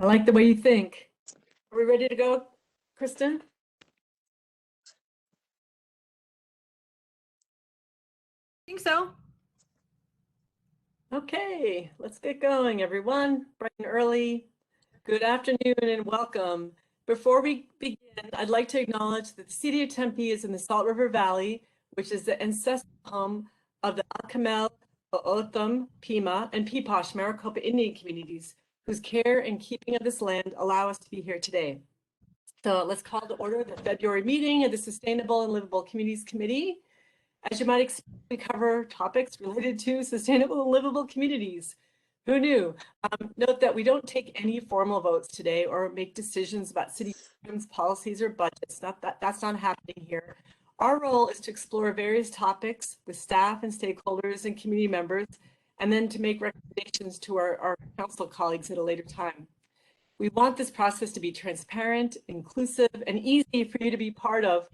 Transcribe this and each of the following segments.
I like the way you think. Are we ready to go, Kristen? I think so. Okay, let's get going, everyone. Bright and early. Good afternoon and welcome. Before we begin, I'd like to acknowledge that the city of Tempe is in the Salt River Valley, which is the ancestral home of the Acamel, O'odham, Pima, and Peeposh Maricopa Indian communities, whose care and keeping of this land allow us to be here today. So let's call to order the February meeting of the Sustainable and Livable Communities Committee. As you might expect, we cover topics related to sustainable and livable communities. Who knew? Note that we don't take any formal votes today or make decisions about city policies or budgets. That's not happening here. Our role is to explore various topics with staff and stakeholders and community members, and then to make recommendations to our council colleagues at a later time. We want this process to be transparent, inclusive, and easy for you to be part of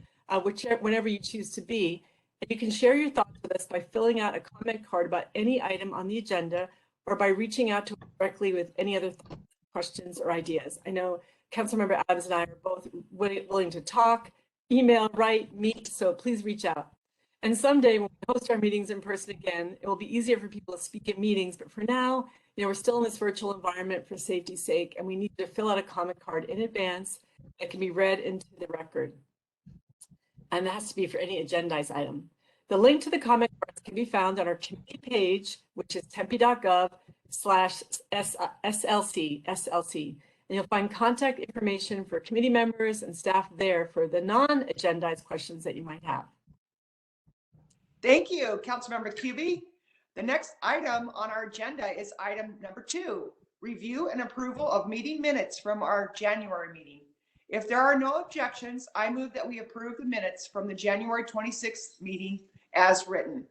whenever you choose to be. And you can share your thoughts with us by filling out a comment card about any item on the agenda or by reaching out to us directly with any other questions or ideas. I know Councilmember Adams and I are both willing to talk, email, write, meet, so please reach out. And someday when we host our meetings in person again, it will be easier for people to speak at meetings, but for now, we're still in this virtual environment for safety's sake, and we need to fill out a comment card in advance that can be read into the record. And that has to be for any agendized item. The link to the comment cards can be found on our committee page, which is tempe.gov/SLC. And you'll find contact information for committee members and staff there for the non-agendized questions that you might have. Thank you, Councilmember Cubey. The next item on our agenda is item number 2, review and approval of meeting minutes from our January meeting. If there are no objections, I move that we approve the minutes from the January 26th meeting as written.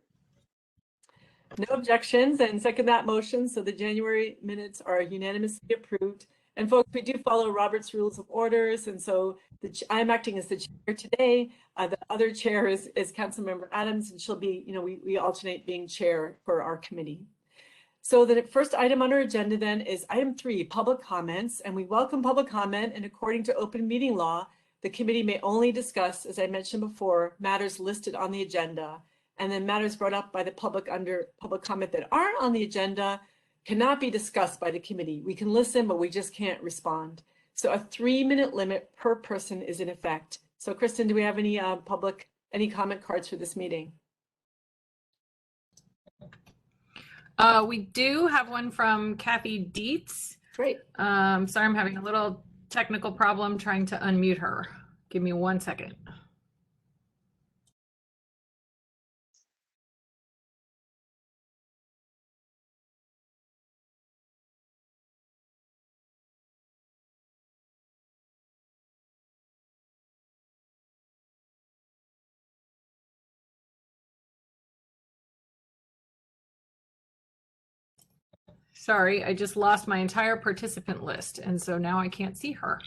No objections, and second that motion. So the January minutes are unanimously approved. And folks, we do follow Robert's Rules of Orders, and so I'm acting as the chair today. The other chair is Councilmember Adams, and she'll be, we alternate being chair for our committee. So the first item on our agenda then is item 3, public comments, and we welcome public comment. And according to open meeting law, the committee may only discuss, as I mentioned before, matters listed on the agenda, and then matters brought up by the public under public comment that aren't on the agenda cannot be discussed by the committee. We can listen, but we just can't respond. So a 3-minute limit per person is in effect. So Kristen, do we have any any comment cards for this meeting? We do have one from Kathy Dietz. Great. Sorry, I'm having a little technical problem trying to unmute her. Give me 1 second. Sorry, I just lost my entire participant list, and so now I can't see her.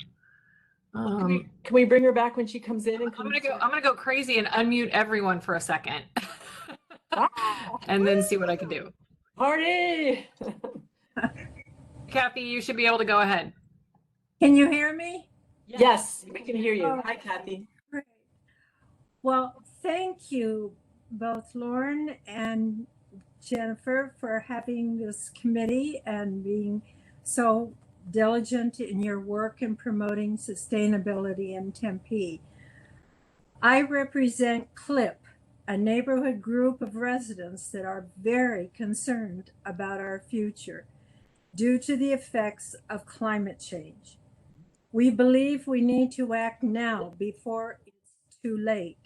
Can we bring her back when she comes in? And I'm gonna go crazy and unmute everyone for a second, and then see what I can do. Party! Kathy, you should be able to go ahead. Can you hear me? Yes, we can hear you. Oh, Hi, Kathy. Great. Well, thank you, both Lauren and Jennifer, for having this committee and being so diligent in your work in promoting sustainability in Tempe. I represent CLIP, a neighborhood group of residents that are very concerned about our future due to the effects of climate change. We believe we need to act now before it's too late.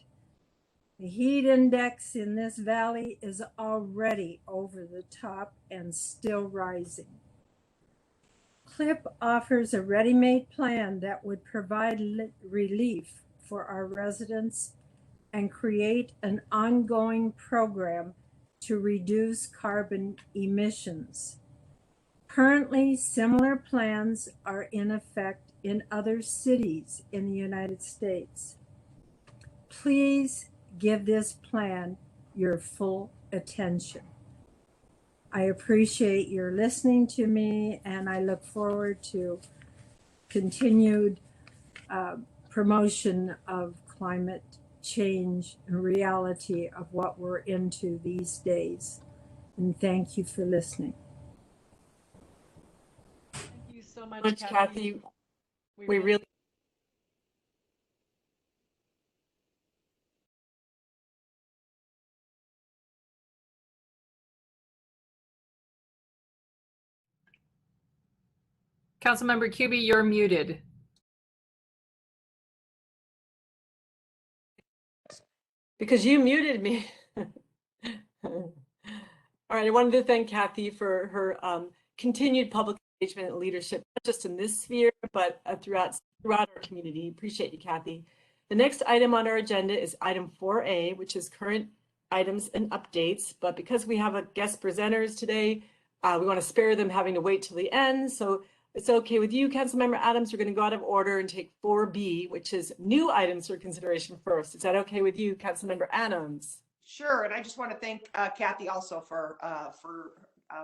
The heat index in this valley is already over the top and still rising. CLIP offers a ready-made plan that would provide relief for our residents and create an ongoing program to reduce carbon emissions. Currently, similar plans are in effect in other cities in the United States. Please give this plan your full attention. I appreciate your listening to me, and I look forward to continued promotion of climate change and reality of what we're into these days. And thank you for listening. Thank you so much, Kathy. We really Councilmember Cubie, you're muted. because you muted me. All right, I wanted to thank Kathy for her continued public engagement and leadership, not just in this sphere, but throughout our community. Appreciate you, Kathy. The next item on our agenda is item 4A, which is current items and updates. But because we have a guest presenters today, we want to spare them having to wait till the end. So it's okay with you, Councilmember Adams. We're going to go out of order and take 4B, which is new items for consideration first. Is that okay with you, Councilmember Adams? Sure, and I just want to thank Kathy also for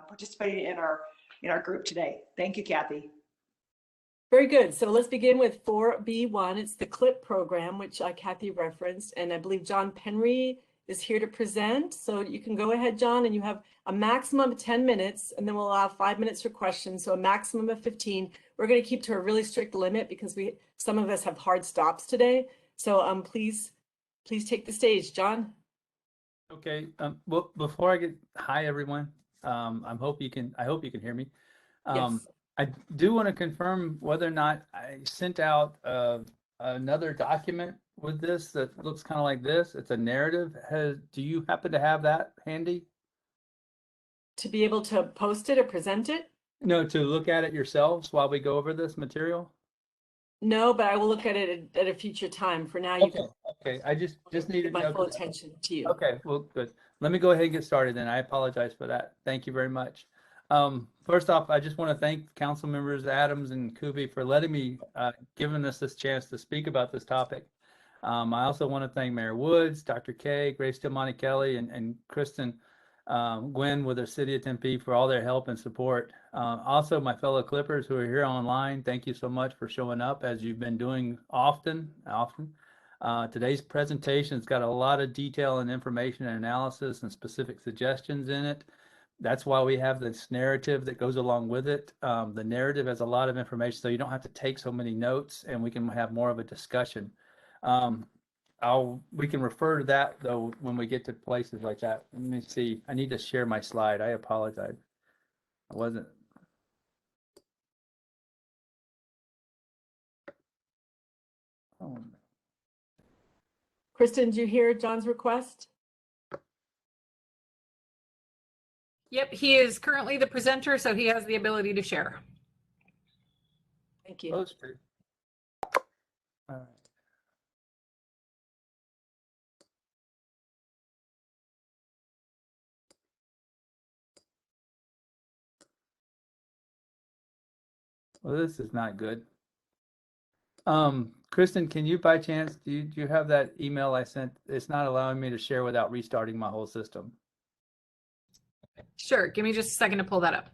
participating in our group today. Thank you, Kathy. Very good. So let's begin with 4B1. It's the CLIP program, which Kathy referenced, and I believe John Penry is here to present. So you can go ahead, John, and you have a maximum of 10 minutes, and then we'll allow 5 minutes for questions, so a maximum of 15. We're going to keep to a really strict limit because some of us have hard stops today. So please take the stage, John. Okay. Well, before I get, hi everyone. I hope you can hear me. Yes. I do want to confirm whether or not I sent out another document with this that looks kind of like this. It's a narrative. Do you happen to have that handy? To be able to post it or present it? No, to look at it yourselves while we go over this material? No, but I will look at it at a future time. For now, you can. Okay. I just needed my to know full attention to you. Okay, well, good. Let me go ahead and get started then. I apologize for that. Thank you very much. First off, I just want to thank Council members Adams and Kubi for letting me, giving us this chance to speak about this topic. I also want to thank Mayor Woods, Dr. K, Grace Monte Kelly, and Kristen Gwen with the City of Tempe for all their help and support. Also, my fellow Clippers who are here online, thank you so much for showing up as you've been doing often. Today's presentation has got a lot of detail and information and analysis and specific suggestions in it. That's why we have this narrative that goes along with it. The narrative has a lot of information, so you don't have to take so many notes, and we can have more of a discussion. We can refer to that though when we get to places like that. Let me see. I need to share my slide. I apologize. I wasn't. Oh. Kristen, do you hear John's request? Yep, he is currently the presenter, so he has the ability to share. Thank you. All right. Well, this is not good. Kristen, can you by chance, do you have that email I sent? It's not allowing me to share without restarting my whole system. Sure, give me just a second to pull that up.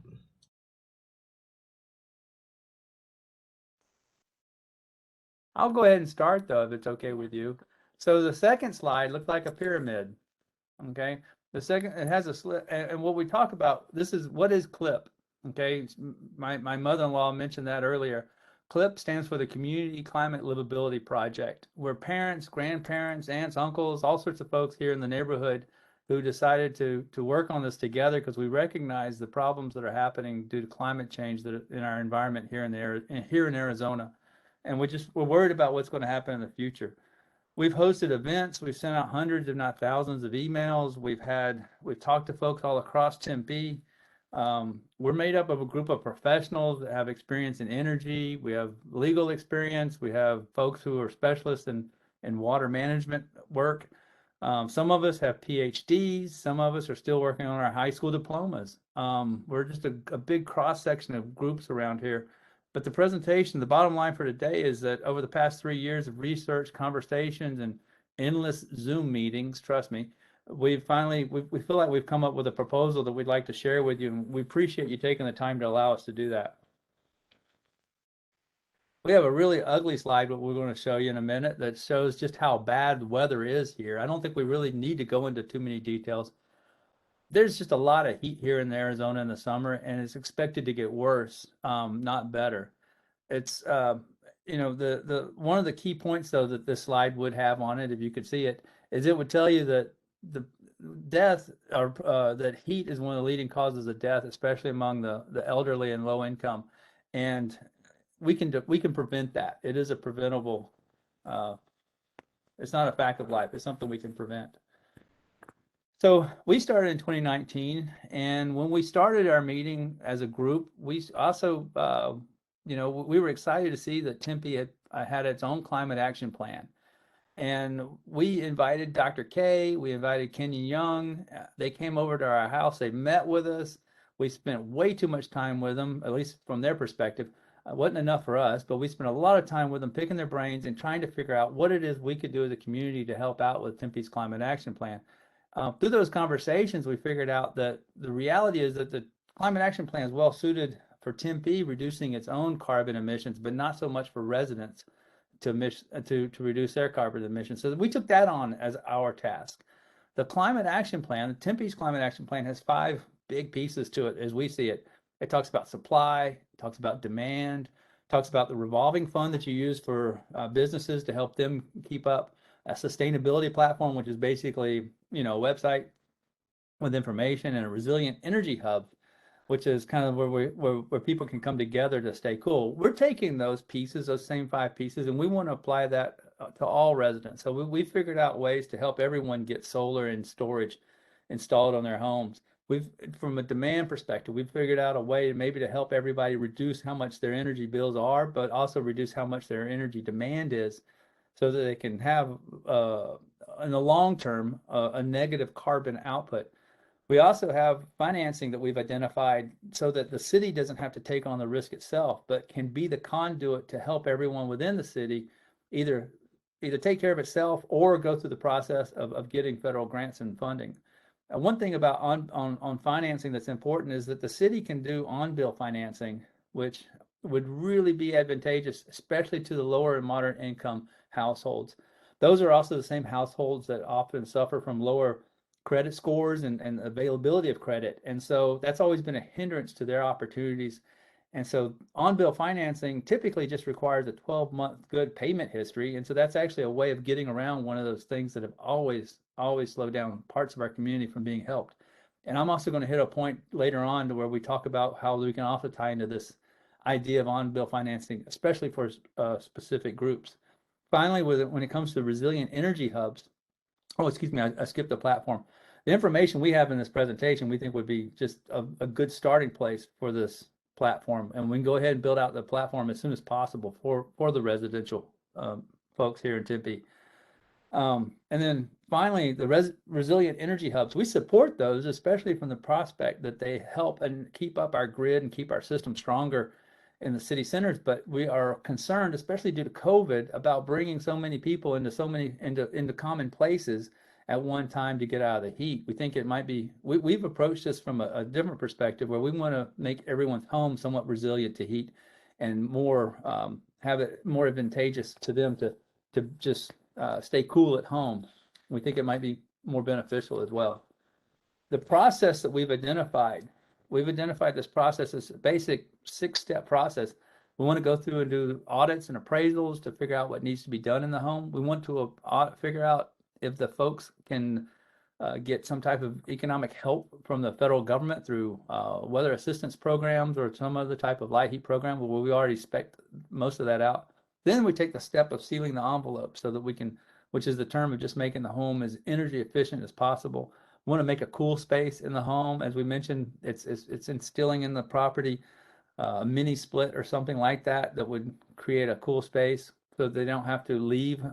I'll go ahead and start though, if it's okay with you. So the second slide looked like a pyramid. Okay. The second, it has a slit, and what we talk about, what is CLIP? Okay. My mother-in-law mentioned that earlier. CLIP stands for the Community Climate Livability Project, where parents, grandparents, aunts, uncles, all sorts of folks here in the neighborhood who decided to work on this together because we recognize the problems that are happening due to climate change that in our environment here in Arizona. And we're worried about what's going to happen in the future. We've hosted events. We've sent out hundreds, if not thousands, of emails. We've talked to folks all across Tempe. We're made up of a group of professionals that have experience in energy. We have legal experience. We have folks who are specialists in water management work. Some of us have PhDs. Some of us are still working on our high school diplomas. We're just a big cross section of groups around here. But the bottom line for today is that over the past 3 years of research, conversations, and endless Zoom meetings, trust me, we feel like we've come up with a proposal that we'd like to share with you, and we appreciate you taking the time to allow us to do that. We have a really ugly slide, what we're going to show you in a minute, that shows just how bad the weather is here. I don't think we really need to go into too many details. There's just a lot of heat here in Arizona in the summer, and it's expected to get worse, not better. It's the one of the key points though that this slide would have on it, if you could see it, is it would tell you that the death or that heat is one of the leading causes of death, especially among the elderly and low income, and we can prevent that. It is a preventable. It's not a fact of life. It's something we can prevent. So we started in 2019, and when we started our meeting as a group, we also, we were excited to see that Tempe had its own climate action plan. And we invited Dr. K, we invited Kenyon Young. They came over to our house, they met with us. We spent way too much time with them, at least from their perspective. It wasn't enough for us, but we spent a lot of time with them picking their brains and trying to figure out what it is we could do as a community to help out with Tempe's climate action plan. Through those conversations, we figured out that the reality is that the climate action plan is well suited for Tempe, reducing its own carbon emissions, but not so much for residents to reduce their carbon emissions. So we took that on as our task. The climate action plan, Tempe's climate action plan, has 5 big pieces to it as we see it. It talks about supply, it talks about demand, it talks about the revolving fund that you use for businesses to help them keep up, a sustainability platform, which is basically, a website with information, and a resilient energy hub, which is kind of where people can come together to stay cool. We're taking those pieces, those same 5 pieces, and we want to apply that to all residents. So we figured out ways to help everyone get solar and storage installed on their homes. From a demand perspective, we've figured out a way maybe to help everybody reduce how much their energy bills are, but also reduce how much their energy demand is, so that they can have, in the long term, a negative carbon output. We also have financing that we've identified so that the city doesn't have to take on the risk itself, but can be the conduit to help everyone within the city either take care of itself or go through the process of getting federal grants and funding. One thing about on financing that's important is that the city can do on-bill financing, which would really be advantageous, especially to the lower and moderate income households. Those are also the same households that often suffer from lower credit scores and availability of credit. And so that's always been a hindrance to their opportunities. And so on-bill financing typically just requires a 12-month good payment history. And so that's actually a way of getting around one of those things that have always slowed down parts of our community from being helped. And I'm also going to hit a point later on to where we talk about how we can also tie into this idea of on-bill financing, especially for specific groups. Finally, when it comes to resilient energy hubs, I skipped the platform. The information we have in this presentation, we think would be just a good starting place for this platform. And we can go ahead and build out the platform as soon as possible for the residential folks here in Tempe. And then finally, the resilient energy hubs, we support those, especially from the prospect that they help and keep up our grid and keep our system stronger in the city centers. But we are concerned, especially due to COVID, about bringing so many people into common places at one time to get out of the heat. We think it might be, we've approached this from a different perspective, where we want to make everyone's home somewhat resilient to heat and more have it more advantageous to them to just stay cool at home. We think it might be more beneficial as well. The process that we've identified this process as a basic 6-step process. We want to go through and do audits and appraisals to figure out what needs to be done in the home. We want to figure out if the folks can get some type of economic help from the federal government through weather assistance programs or some other type of light heat program, where we already spec most of that out. Then we take the step of sealing the envelope so that we can, which is the term of just making the home as energy efficient as possible. We want to make a cool space in the home. As we mentioned, it's instilling in the property a mini split or something like that would create a cool space so they don't have to leave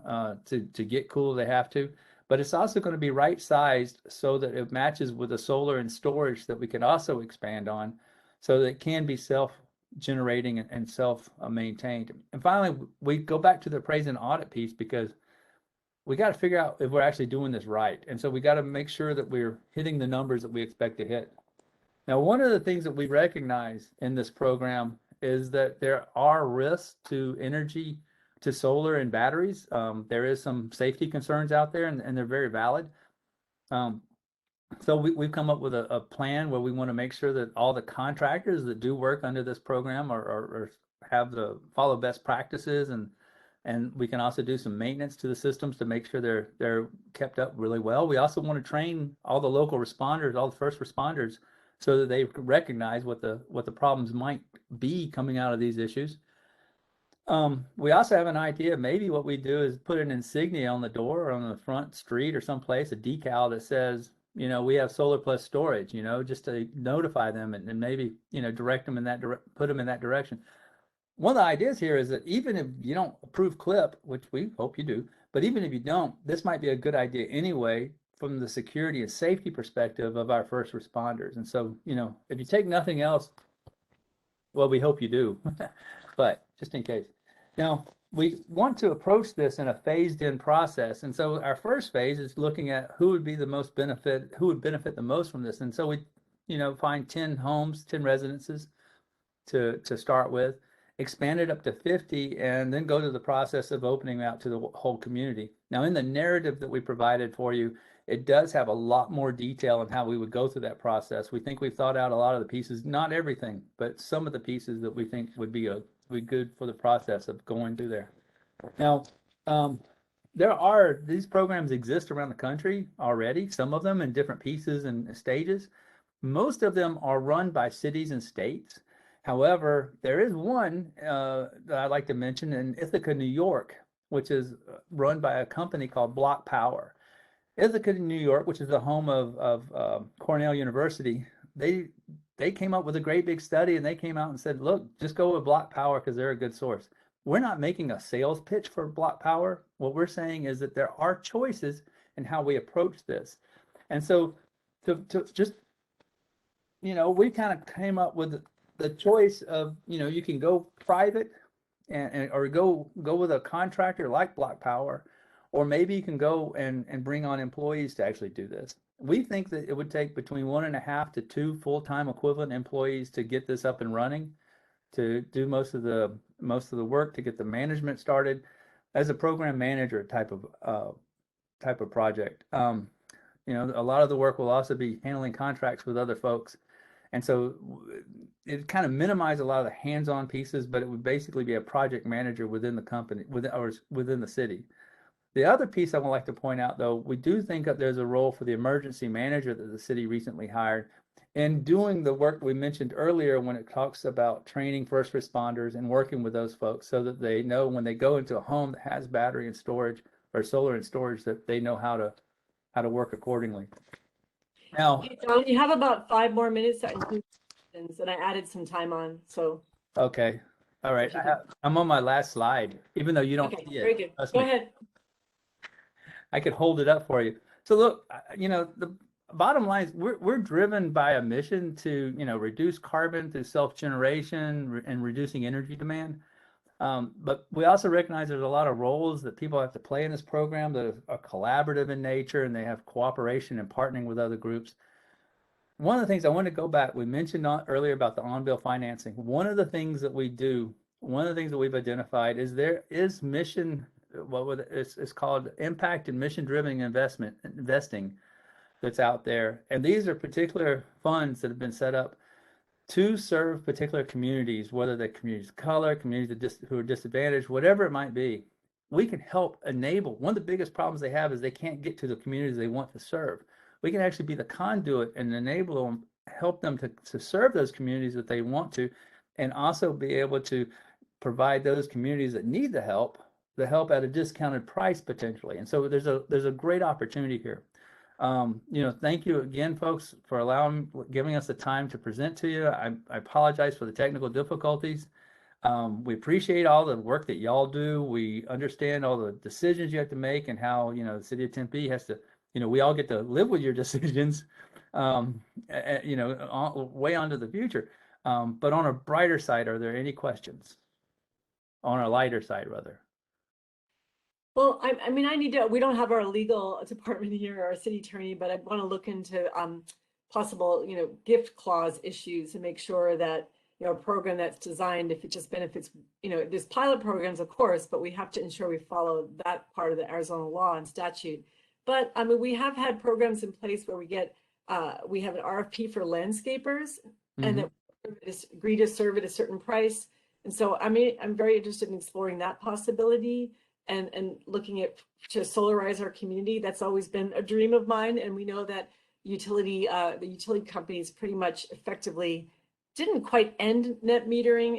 to get cool. They have to. But it's also going to be right sized so that it matches with the solar and storage that we can also expand on, so that it can be self-generating and self-maintained. And finally, we go back to the appraise and audit piece, because we got to figure out if we're actually doing this right. And so we got to make sure that we're hitting the numbers that we expect to hit. Now, one of the things that we recognize in this program is that there are risks to energy, to solar and batteries. There is some safety concerns out there, and they're very valid. So we've come up with a plan where we want to make sure that all the contractors that do work under this program are have the follow best practices, and we can also do some maintenance to the systems to make sure they're kept up really well. We also want to train all the local responders, all the first responders, so that they recognize what the problems might be coming out of these issues. We also have an idea. Maybe what we do is put an insignia on the door or on the front street or someplace, a decal that says, we have solar plus storage, just to notify them and maybe, direct them in that put them in that direction. One of the ideas here is that even if you don't approve CLIP, which we hope you do, but even if you don't, this might be a good idea anyway from the security and safety perspective of our first responders. And so, if you take nothing else, well, we hope you do, but just in case. Now, we want to approach this in a phased-in process. And so our first phase is looking at who would be the most benefit, who would benefit the most from this. And so we, find 10 homes, 10 residences to start with, expand it up to 50, and then go to the process of opening out to the whole community. Now, in the narrative that we provided for you, it does have a lot more detail on how we would go through that process. We think we've thought out a lot of the pieces, not everything, but some of the pieces that we think would be good for the process of going through there. Now, these programs exist around the country already, some of them in different pieces and stages. Most of them are run by cities and states. However, there is one that I'd like to mention in Ithaca, New York, which is run by a company called Block Power. Ithaca, New York, which is the home of Cornell University, they came up with a great big study, and they came out and said, look, just go with Block Power because they're a good source. We're not making a sales pitch for Block Power. What we're saying is that there are choices in how we approach this. And so to just, we kind of came up with the choice of, you can go private or go with a contractor like Block Power, or maybe you can go and bring on employees to actually do this. We think that it would take between 1.5 to 2 full-time equivalent employees to get this up and running, to do most of the work, to get the management started as a program manager type of project. A lot of the work will also be handling contracts with other folks. And so it kind of minimized a lot of the hands-on pieces, but it would basically be a project manager within the company, within the city. The other piece I would like to point out, though, we do think that there's a role for the emergency manager that the city recently hired in doing the work we mentioned earlier when it talks about training first responders and working with those folks so that they know when they go into a home that has battery and storage or solar and storage, that they know how to work accordingly. Now, Hey, John, you have about 5 more minutes that include questions, and I added some time on, so. okay. All right. I'm on my last slide, even though you don't Okay, see it. very good. Trust Go me. ahead. I could hold it up for you. So look, the bottom line is we're driven by a mission to, reduce carbon through self-generation and reducing energy demand. But we also recognize there's a lot of roles that people have to play in this program that are collaborative in nature, and they have cooperation and partnering with other groups. One of the things I want to go back, we mentioned earlier about the on-bill financing. One of the things that we've identified is there is mission, it's called impact and mission-driven investing that's out there. And these are particular funds that have been set up to serve particular communities, whether they're communities of color, communities who are disadvantaged, whatever it might be. We can help enable. One of the biggest problems they have is they can't get to the communities they want to serve. We can actually be the conduit and enable them, help them to serve those communities that they want to, and also be able to provide those communities that need the help at a discounted price potentially. And so there's a great opportunity here. Thank you again, folks, for giving us the time to present to you. I apologize for the technical difficulties. We appreciate all the work that y'all do. We understand all the decisions you have to make and how, the city of Tempe has to, we all get to live with your decisions, way onto the future. But on a brighter side, are there any questions? On a lighter side, rather. Well, we don't have our legal department here, our city attorney, but I want to look into possible, gift clause issues and make sure that a program that's designed if it just benefits, there's pilot programs, of course, but we have to ensure we follow that part of the Arizona law and statute. But I mean, we have had programs in place where we have an RFP for landscapers and that we agree to serve at a certain price. And so, I mean, I'm very interested in exploring that possibility and looking at to solarize our community. That's always been a dream of mine. And we know that the utility companies pretty much effectively didn't quite end net metering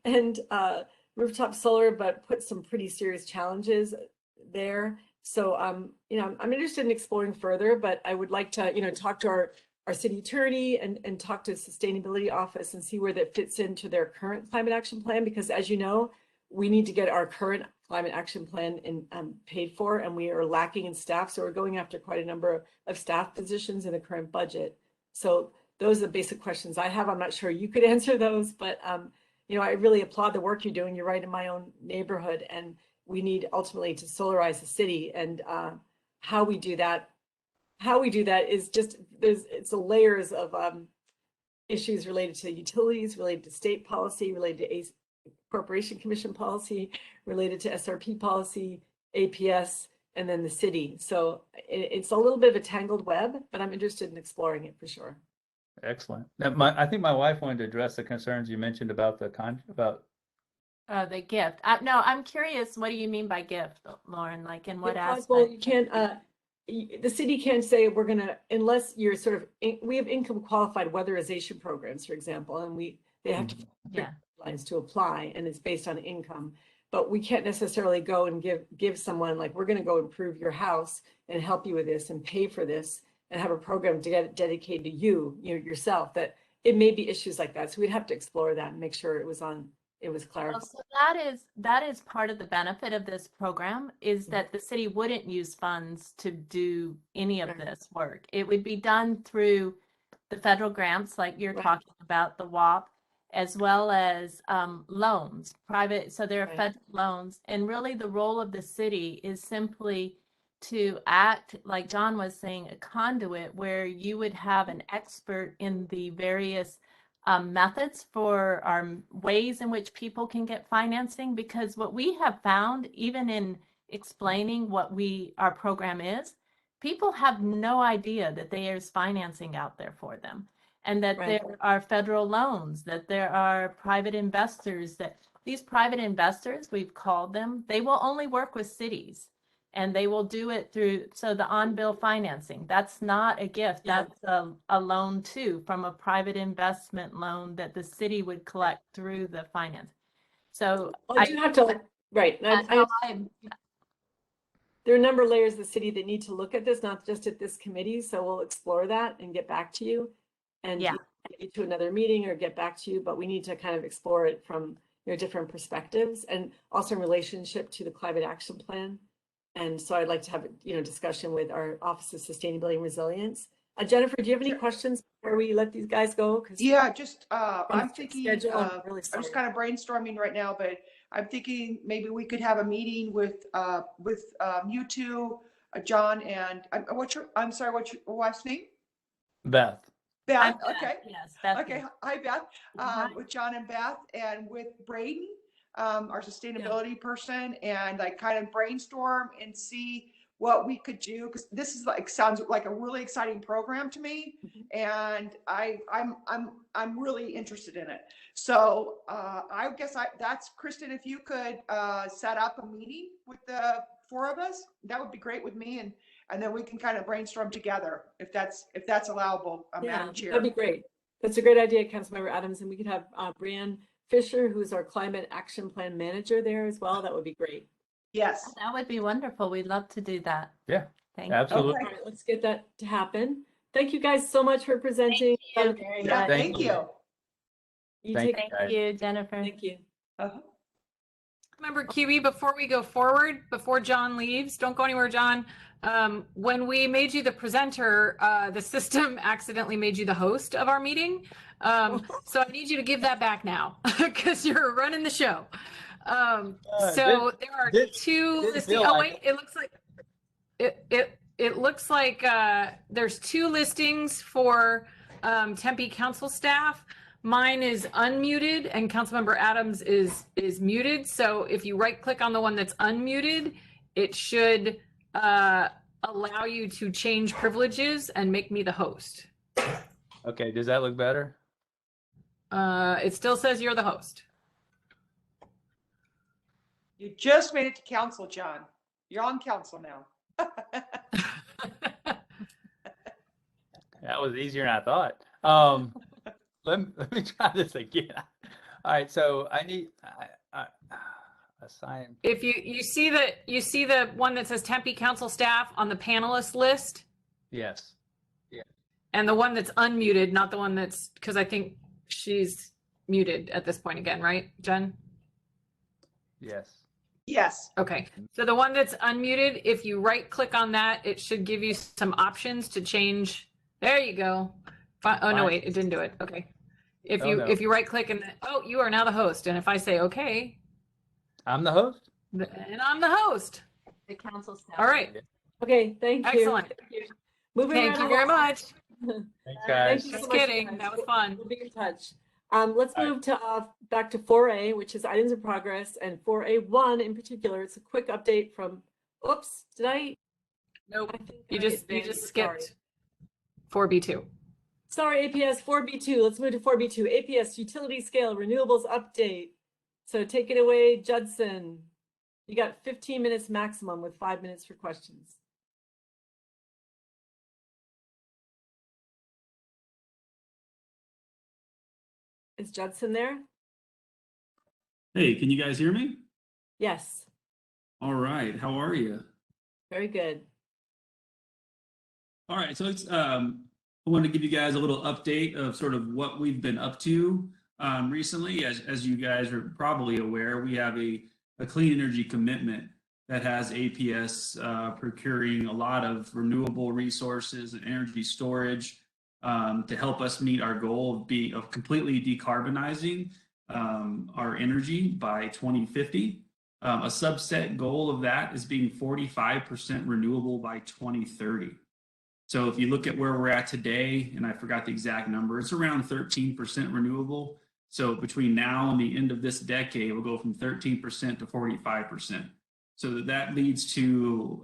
and rooftop solar, but put some pretty serious challenges there. So, I'm interested in exploring further, but I would like to, talk to our city attorney and talk to the sustainability office and see where that fits into their current climate action plan. Because as you know, we need to get our current climate action plan paid for, and we are lacking in staff. So we're going after quite a number of staff positions in the current budget. So those are the basic questions I have. I'm not sure you could answer those, but I really applaud the work you're doing. You're right in my own neighborhood, and we need ultimately to solarize the city. And how we do that is just it's a layers of issues related to utilities, related to state policy, related to Corporation Commission policy, related to SRP policy, APS, and then the city. So it's a little bit of a tangled web, but I'm interested in exploring it for sure. Excellent. Now, I think my wife wanted to address the concerns you mentioned about the gift. No, I'm curious. What do you mean by gift, Lauren? Like in what aspect? Well, you can't. The city can't say we're gonna unless you're sort of. We have income qualified weatherization programs, for example, and they have to lines to apply, and it's based on income. But we can't necessarily go and give someone like we're going to go improve your house and help you with this and pay for this and have a program to get dedicated to you yourself. That it may be issues like that, so we'd have to explore that and make sure it was clarified. Well, so that is part of the benefit of this program is that the city wouldn't use funds to do any of this work. It would be done through the federal grants, like you're talking about, the WAP, as well as loans, private. So there are federal loans, and really the role of the city is simply to act, like John was saying, a conduit where you would have an expert in the various methods for our ways in which people can get financing. Because what we have found, even in explaining what our program is, people have no idea that there's financing out there for them, and that there are federal loans, that there are private investors, that these private investors, we've called them, they will only work with cities. And they will do it through, so the on-bill financing, that's not a gift. That's a loan too, from a private investment loan that the city would collect through the finance. So I do have to, right. There are a number of layers of the city that need to look at this, not just at this committee. So we'll explore that and get back to you and get you to another meeting or get back to you. But we need to kind of explore it from different perspectives and also in relationship to the climate action plan. And so I'd like to have a discussion with our Office of Sustainability and Resilience. Jennifer, do you have any questions before we let these guys go? Yeah, just I'm thinking, I'm I'm just kind of brainstorming right now, but I'm thinking maybe we could have a meeting with you two, John, and what's your wife's name? Beth. Beth, okay. Yes, Beth. Okay, hi Beth. With John and Beth, and with Braden, our sustainability person, and like kind of brainstorm and see what we could do, because this is sounds like a really exciting program to me, and I'm really interested in it. So I guess that's Kristen. If you could set up a meeting with the four of us, that would be great with me, and then we can kind of brainstorm together if that's allowable, Madam Chair. That'd be great. That's a great idea, Councilmember Adams, and we could have Brianne Fisher, who's our climate action plan manager there as well. That would be great. Yes. That would be wonderful. We'd love to do that. Yeah, thank you. absolutely. All right, let's get that to happen. Thank you guys so much for presenting. Thank you very much. Thank you. Thank you, Jennifer. Thank you. Member QE, before we go forward, before John leaves, don't go anywhere, John. When we made you the presenter, the system accidentally made you the host of our meeting. So I need you to give that back now because you're running the show. So there are two listings. Oh wait, it looks like it looks like there's two listings for Tempe council staff. Mine is unmuted and Councilmember Adams is muted. So if you right click on the one that's unmuted, it should allow you to change privileges and make me the host. Okay, does that look better? It still says you're the host. You just made it to council, John. You're on council now. That was easier than I thought. Let me try this again. All right, so I need assign. If you see the one that says Tempe Council staff on the panelist list, Yes. and the one that's unmuted, not the one that's, because I think she's muted at this point again, right, Jen? Yes. Yes. Okay, so the one that's unmuted, if you right click on that, it should give you some options to change. There you go. Oh no, wait, it didn't do it. Okay. If you right click and oh, you are now the host. And if I say okay, I'm the host. and I'm the host. The council staff. All right. Okay, thank you. Excellent. Thank you. Moving Thank right you very along. much. Thanks, Thank guys. you so Just much, kidding. guys. That was fun. We'll be in touch. Let's All right. move to back to 4A, which is items in progress, and 4A1 in particular. It's a quick update from. Oops, did I? Nope. I think You I just advanced. skipped 4B2. Sorry, APS 4B2. Let's move to 4B2. APS utility scale renewables update. So take it away, Judson. You got 15 minutes maximum with 5 minutes for questions. Is Judson there? Hey, can you guys hear me? Yes, All right, how are you? very good. All right, so it's I want to give you guys a little update of sort of what we've been up to recently. As you guys are probably aware, we have a clean energy commitment that has APS procuring a lot of renewable resources and energy storage to help us meet our goal of completely decarbonizing our energy by 2050. A subset goal of that is being 45% renewable by 2030. So if you look at where we're at today, and I forgot the exact number, it's around 13% renewable. So between now and the end of this decade, we'll go from 13% to 45%. So that leads to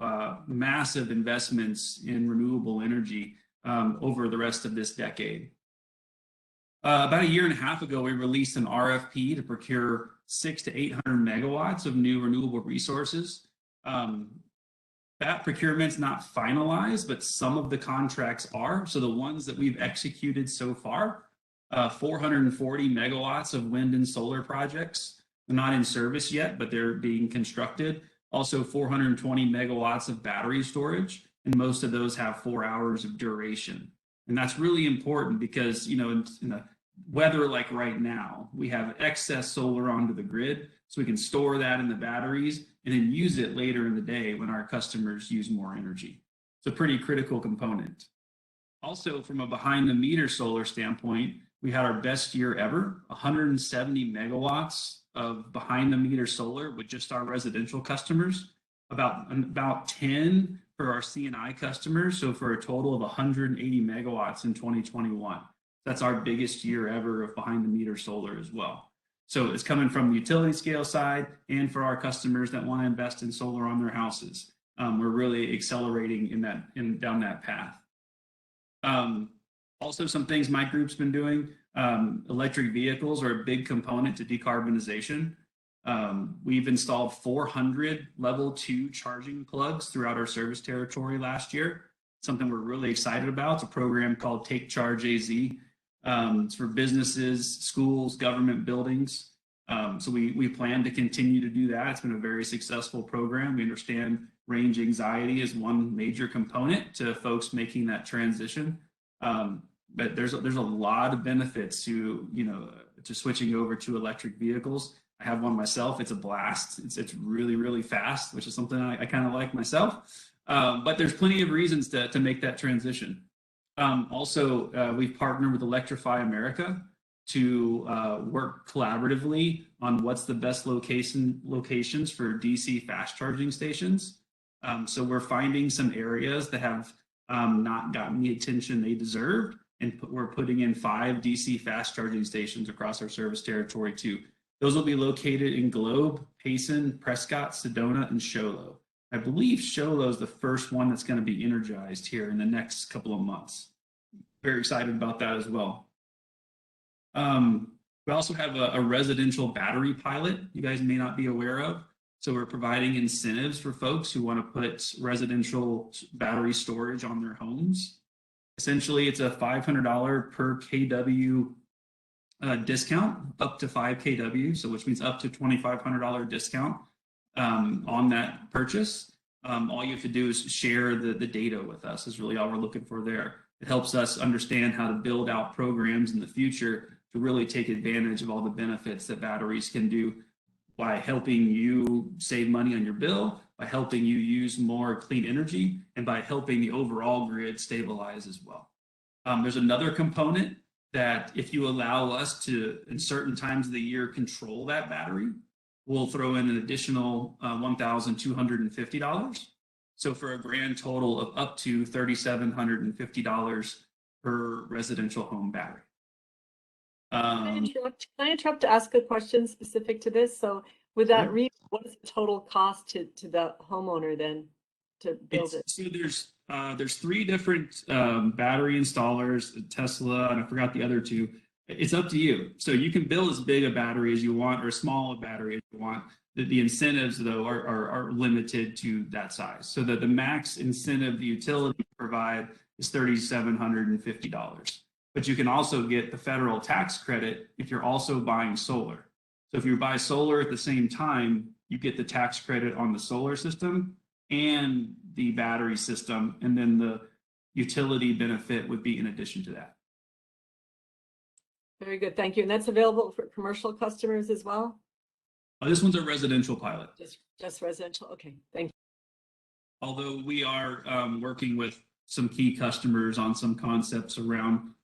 massive investments in renewable energy over the rest of this decade. About a year and a half ago, we released an RFP to procure 600 to 800 megawatts of new renewable resources. That procurement's not finalized, but some of the contracts are. So the ones that we've executed so far, 440 megawatts of wind and solar projects. They're not in service yet, but they're being constructed. Also 420 megawatts of battery storage, and most of those have 4 hours of duration. And that's really important because, you know, in a weather like right now, we have excess solar onto the grid, so we can store that in the batteries and then use it later in the day when our customers use more energy. It's a pretty critical component. Also, from a behind the meter solar standpoint, we had our best year ever, 170 megawatts of behind the meter solar with just our residential customers, about 10 for our C&I customers. So for a total of 180 megawatts in 2021. That's our biggest year ever of behind the meter solar as well. So it's coming from the utility scale side and for our customers that want to invest in solar on their houses. We're really accelerating down that path. Also, some things my group's been doing, electric vehicles are a big component to decarbonization. We've installed 400 level 2 charging plugs throughout our service territory last year. Something we're really excited about. It's a program called Take Charge AZ. It's for businesses, schools, government buildings. So we plan to continue to do that. It's been a very successful program. We understand range anxiety is one major component to folks making that transition. But there's a lot of benefits to switching over to electric vehicles. I have one myself. It's a blast. It's really, really fast, which is something I kind of like myself. But there's plenty of reasons to make that transition. Also, we've partnered with Electrify America to work collaboratively on what's the best locations for DC fast charging stations. So we're finding some areas that have not gotten the attention they deserved. and we're putting in 5 DC fast charging stations across our service territory too. Those will be located in Globe, Payson, Prescott, Sedona, and Show Low. I believe Show Low is the first one that's going to be energized here in the next couple of months. Very excited about that as well. We also have a residential battery pilot you guys may not be aware of. So we're providing incentives for folks who want to put residential battery storage on their homes. Essentially, it's a $500 per kW discount up to 5 kW, so which means up to $2,500 discount on that purchase. All you have to do is share the data with us is really all we're looking for there. It helps us understand how to build out programs in the future to really take advantage of all the benefits that batteries can do by helping you save money on your bill, by helping you use more clean energy, and by helping the overall grid stabilize as well. There's another component that if you allow us to, in certain times of the year, control that battery, we'll throw in an additional $1,250. So for a grand total of up to $3,750 per residential home battery. Can I interrupt to ask a question specific to this? So with that, what is the total cost to the homeowner then to build it? So there's 3 different battery installers, Tesla, and I forgot the other 2. It's up to you. So you can build as big a battery as you want or as small a battery as you want. The incentives, though, are limited to that size. So that the max incentive the utility provide is $3,750. But you can also get the federal tax credit if you're also buying solar. So if you buy solar at the same time, you get the tax credit on the solar system and the battery system, and then the utility benefit would be in addition to that. Very good, thank you. And that's available for commercial customers as well? This one's a residential pilot. Just residential, okay, thank you. Although we are working with some key customers on some concepts around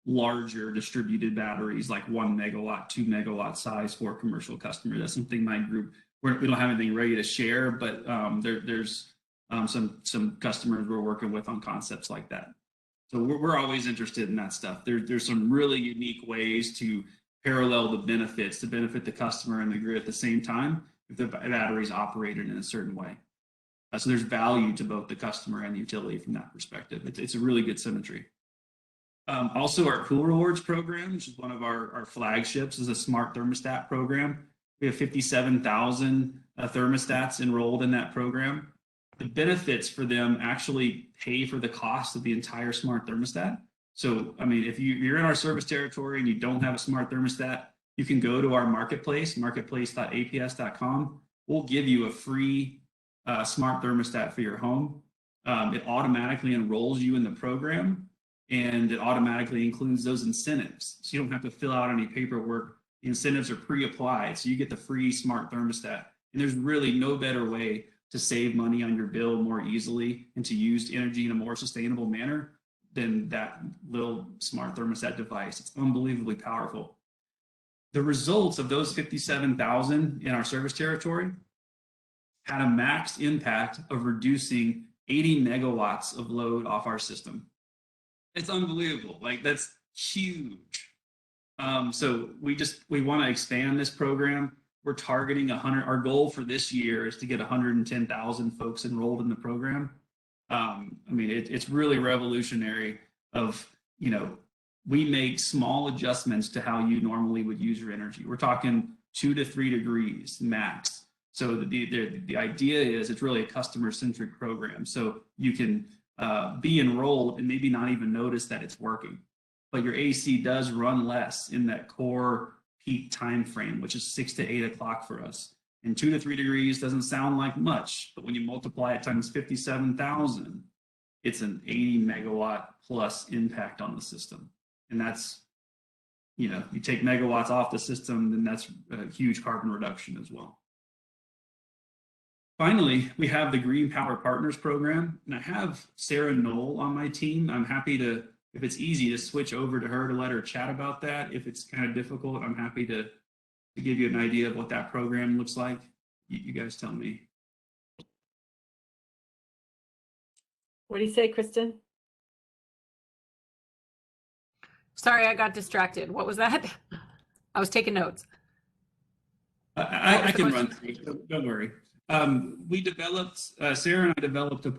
larger distributed batteries, like 1 megawatt, 2 megawatt size for commercial customers. That's something my group, we don't have anything ready to share, but there's some customers we're working with on concepts like that. So we're always interested in that stuff. There's some really unique ways to parallel the benefits to benefit the customer and the grid at the same time if the battery is operated in a certain way. So there's value to both the customer and the utility from that perspective. It's a really good symmetry. Also, our Cool Rewards program, which is one of our flagships, is a smart thermostat program. We have 57,000 thermostats enrolled in that program. The benefits for them actually pay for the cost of the entire smart thermostat. So, I mean, if you're in our service territory and you don't have a smart thermostat, you can go to our marketplace, marketplace.aps.com. We'll give you a free smart thermostat for your home. It automatically enrolls you in the program, and it automatically includes those incentives. So you don't have to fill out any paperwork. The incentives are pre-applied, so you get the free smart thermostat. And there's really no better way to save money on your bill more easily and to use energy in a more sustainable manner than that little smart thermostat device. It's unbelievably powerful. The results of those 57,000 in our service territory had a max impact of reducing 80 megawatts of load off our system. It's unbelievable. Like, that's huge. So we want to expand this program. We're targeting 100. Our goal for this year is to get 110,000 folks enrolled in the program. I mean, it's really revolutionary. We make small adjustments to how you normally would use your energy. We're talking 2 to 3 degrees max. So the idea is it's really a customer-centric program. So you can be enrolled and maybe not even notice that it's working, but your AC does run less in that core peak time frame, which is 6 to 8 o'clock for us. And 2 to 3 degrees doesn't sound like much, but when you multiply it times 57,000, it's an 80 megawatt plus impact on the system. And that's, you take megawatts off the system, then that's a huge carbon reduction as well. Finally, we have the Green Power Partners program, and I have Sarah Knoll on my team. I'm happy to, if it's easy, to switch over to her to let her chat about that. If it's kind of difficult, I'm happy to give you an idea of what that program looks like. You guys tell me. What do you say, Kristen? Sorry, I got distracted. What was that? I was taking notes. I can run through it. Don't worry. We developed, Sarah and I developed a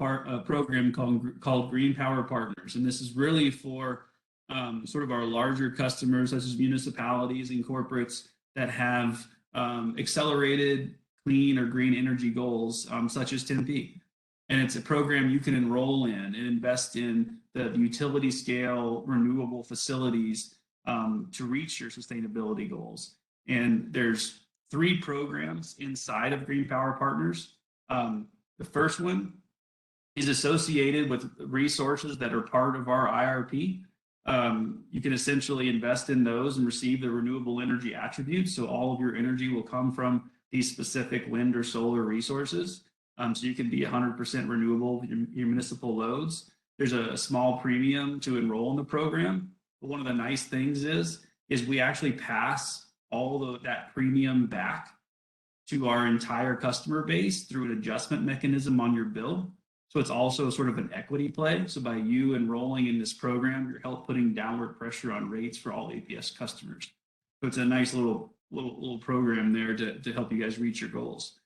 program called Green Power Partners, and this is really for sort of our larger customers, such as municipalities and corporates that have accelerated clean or green energy goals, such as Tempe. And it's a program you can enroll in and invest in the utility scale renewable facilities to reach your sustainability goals. And there's 3 programs inside of Green Power Partners. The first one is associated with resources that are part of our IRP. You can essentially invest in those and receive the renewable energy attributes. So all of your energy will come from these specific wind or solar resources. So you can be 100% renewable, your municipal loads. There's a small premium to enroll in the program. But one of the nice things is we actually pass all of that premium back to our entire customer base through an adjustment mechanism on your bill. So it's also sort of an equity play. So by you enrolling in this program, you're help putting downward pressure on rates for all APS customers. So it's a nice little program there to help you guys reach your goals.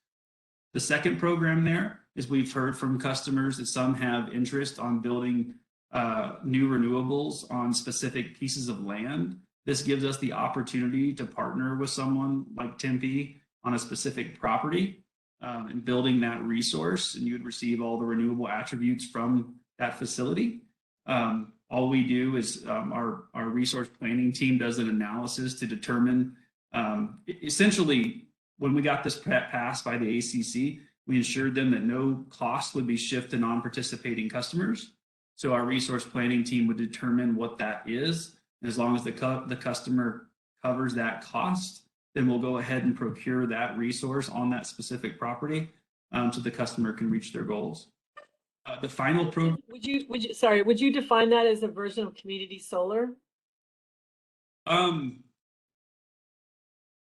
The second program there is we've heard from customers that some have interest on building new renewables on specific pieces of land. This gives us the opportunity to partner with someone like Tempe on a specific property and building that resource, and you would receive all the renewable attributes from that facility. All we do is our resource planning team does an analysis to determine, essentially, when we got this passed by the ACC, we ensured them that no cost would be shifted to non-participating customers. So our resource planning team would determine what that is. And as long as the customer covers that cost, then we'll go ahead and procure that resource on that specific property so the customer can reach their goals. The final program. Would you define that as a version of community solar?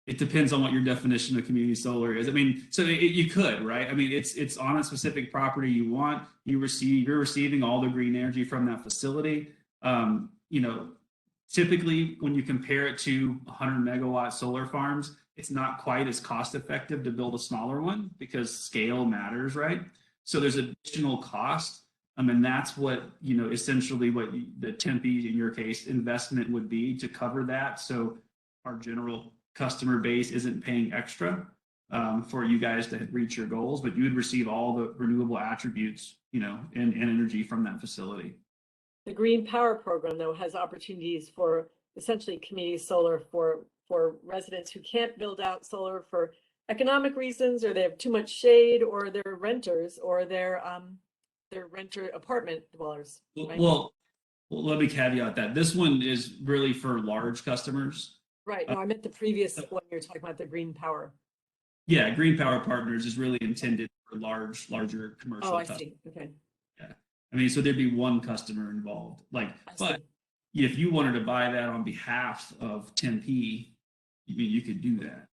It depends on what your definition of community solar is. I mean, so you could, right? I mean, it's on a specific property you want. You're receiving all the green energy from that facility. You know, typically when you compare it to 100 megawatt solar farms, it's not quite as cost effective to build a smaller one because scale matters, right? So there's additional cost. And that's what, you know, essentially what the Tempe, in your case, investment would be to cover that. So our general customer base isn't paying extra for you guys to reach your goals, but you would receive all the renewable attributes, you know, and energy from that facility. The Green Power Program, though, has opportunities for essentially community solar for residents who can't build out solar for economic reasons, or they have too much shade, or they're renters, or they're renter apartment dwellers. Right? Well, let me caveat that. This one is really for large customers. Right. No, I meant the previous one you're talking about, the Green Power. Yeah, Green Power Partners is really intended for larger commercial. Oh, I customers. see. Okay. Yeah. I mean, so there'd be one customer involved. Like, but if you wanted to buy that on behalf of Tempe, you could do that,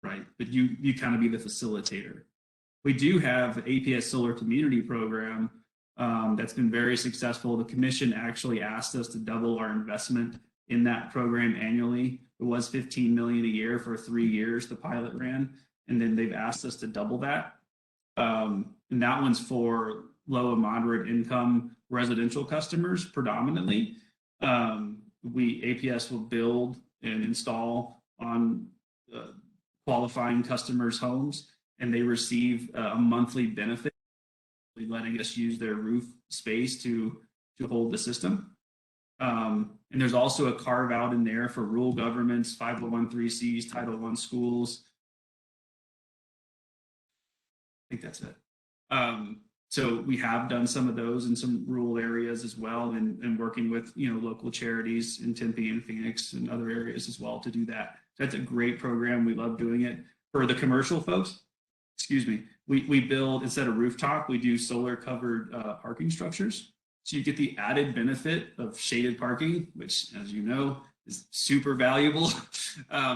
right? But you kind of be the facilitator. We do have APS Solar Community Program that's been very successful. The commission actually asked us to double our investment in that program annually. It was $15 million a year for 3 years the pilot ran, and then they've asked us to double that. And that one's for low and moderate income residential customers predominantly. APS will build and install on qualifying customers' homes, and they receive a monthly benefit, letting us use their roof space to hold the system. And there's also a carve out in there for rural governments, 501(c)(3)s, Title I schools. I think that's it. So we have done some of those in some rural areas as well, and working with, you know, local charities in Tempe and Phoenix and other areas as well to do that. That's a great program. We love doing it. For the commercial folks, excuse me, we build, instead of rooftop, we do solar covered parking structures. So you get the added benefit of shaded parking, which, as you know, is super valuable.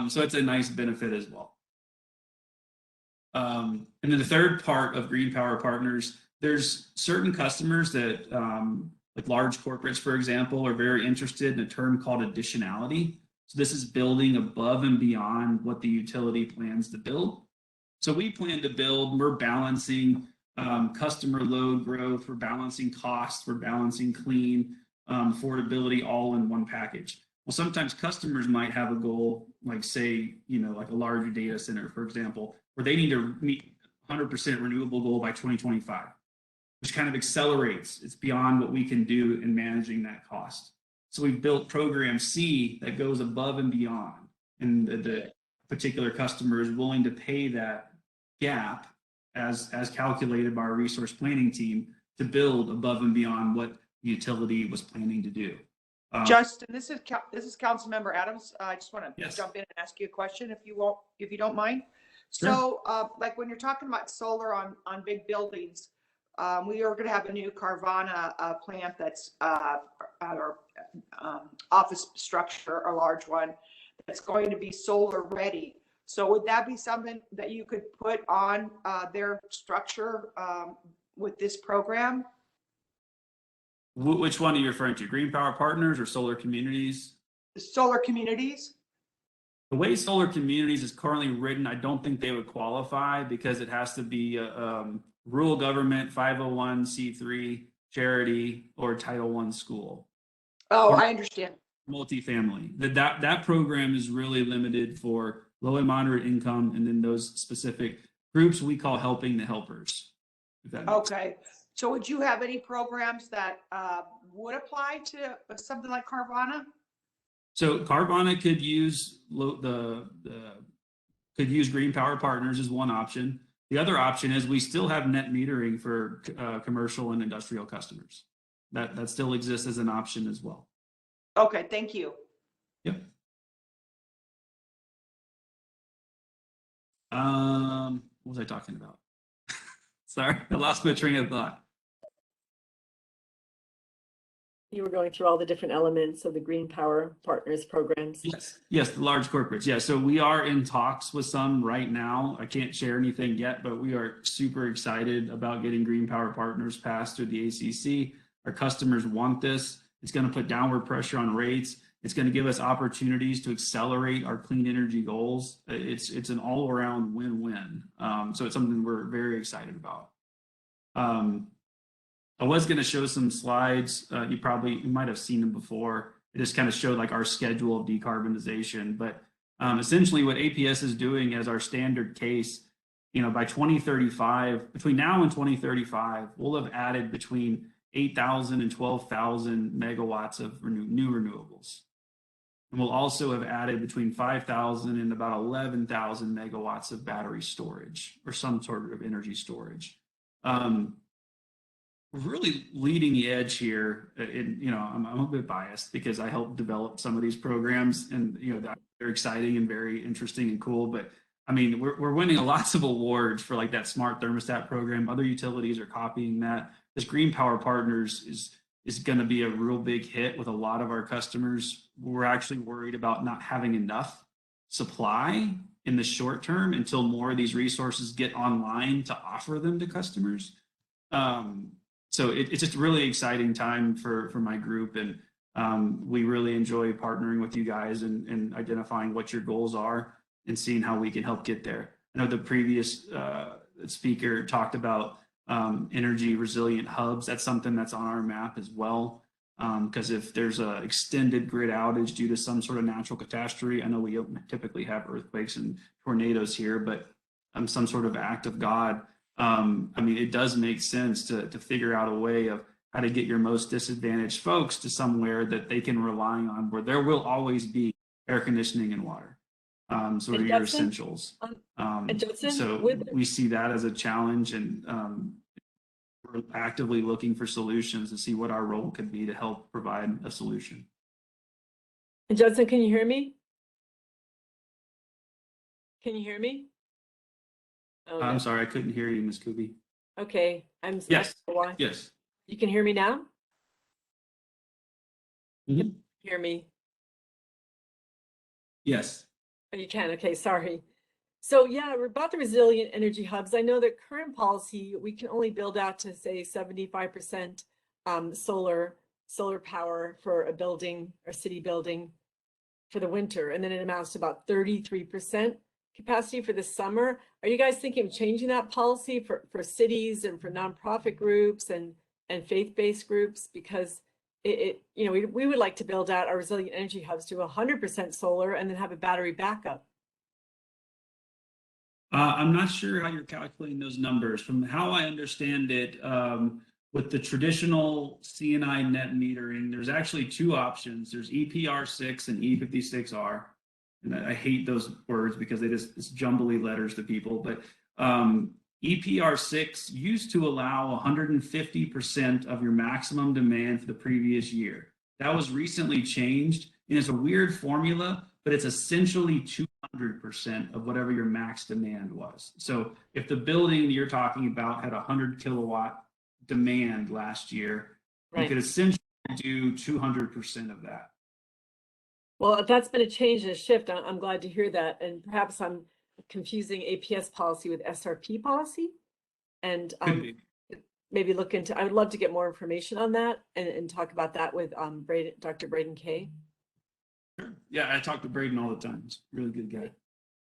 So it's a nice benefit as well. And then the third part of Green Power Partners, there's certain customers that Like large corporates, for example, are very interested in a term called additionality. So this is building above and beyond what the utility plans to build. So we plan to build, we're balancing customer load growth, we're balancing costs, we're balancing clean, affordability all in one package. Well, sometimes customers might have a goal, like say, like a larger data center, for example, where they need to meet 100% renewable goal by 2025, which kind of accelerates. It's beyond what we can do in managing that cost. So we've built program C that goes above and beyond, and the particular customer is willing to pay that gap as calculated by our resource planning team to build above and beyond what the utility was planning to do. Justin, this is Councilmember Adams. I just want to Yes. jump in and ask you a question if you don't mind. So like when you're talking about solar on big buildings, we are going to have a new Carvana plant that's our office structure, a large one that's going to be solar ready. So would that be something that you could put on their structure with this program? Which one are you referring to? Green Power Partners or Solar Communities? Solar communities? The way Solar Communities is currently written, I don't think they would qualify because it has to be a rural government, 501c3 charity, or Title I school. Oh, I understand. Multifamily. That program is really limited for low and moderate income, and then those specific groups we call helping the helpers. Okay. So would you have any programs that would apply to something like Carvana? So Carvana could use could use Green Power Partners as one option. The other option is we still have net metering for commercial and industrial customers. That still exists as an option as well. Okay, thank you. Yep. What was I talking about? Sorry, I lost my train of thought. You were going through all the different elements of the Green Power Partners programs. Yes, the large corporates. Yeah, so we are in talks with some right now. I can't share anything yet, but we are super excited about getting Green Power Partners passed through the ACC. Our customers want this. It's going to put downward pressure on rates. It's going to give us opportunities to accelerate our clean energy goals. It's an all-around win-win. So it's something we're very excited about. I was going to show some slides. You might have seen them before. It just kind of showed like our schedule of decarbonization. But essentially what APS is doing as our standard case, by 2035, between now and 2035, we'll have added between 8,000 and 12,000 megawatts of new renewables. And we'll also have added between 5,000 and about 11,000 megawatts of battery storage or some sort of energy storage. Really leading the edge here. I'm a bit biased because I helped develop some of these programs, and they're exciting and very interesting and cool. But I mean, we're winning lots of awards for like that smart thermostat program. Other utilities are copying that. This Green Power Partners is going to be a real big hit with a lot of our customers. We're actually worried about not having enough supply in the short term until more of these resources get online to offer them to customers. So it's just a really exciting time for my group, and we really enjoy partnering with you guys and identifying what your goals are and seeing how we can help get there. I know the previous speaker talked about energy resilient hubs. That's something that's on our map as well, because if there's an extended grid outage due to some sort of natural catastrophe, I know we typically have earthquakes and tornadoes here, but some sort of act of God. It does make sense to figure out a way of how to get your most disadvantaged folks to somewhere that they can rely on, where there will always be air conditioning and water. So they're your essentials. So we see that as a challenge, and we're actively looking for solutions to see what our role could be to help provide a solution. And Judson, can you hear me? Can you hear me? Oh, I'm sorry, I couldn't hear you, Ms. Kuby. Okay, Yes. Why? Yes. You can hear me now? Mm-hmm. Hear me? Yes. Oh, you can. Okay, sorry. So yeah, we're about the resilient energy hubs. I know that current policy, we can only build out to say 75% solar solar power for a building or city building for the winter, and then it amounts to about 33% capacity for the summer. Are you guys thinking of changing that policy for cities and for nonprofit groups and faith-based groups? Because you know, we would like to build out our resilient energy hubs to 100% solar and then have a battery backup. I'm not sure how you're calculating those numbers. From how I understand it, with the traditional C&I net metering, there's actually two options. There's EPR6 and E56R. And I hate those words because it's jumbly letters to people. But EPR6 used to allow 150% of your maximum demand for the previous year. That was recently changed, and it's a weird formula, but it's essentially 200% of whatever your max demand was. So if the building you're talking about had 100 kilowatt demand last year, Right. You could essentially do 200% of that. Well, if that's been a change and a shift, I'm glad to hear that. And perhaps I'm confusing APS policy with SRP policy. And maybe look into, I would love to get more information on that and talk about that with Dr. Braden Kay. Sure. Yeah, I talk to Braden all the time. He's a really good guy.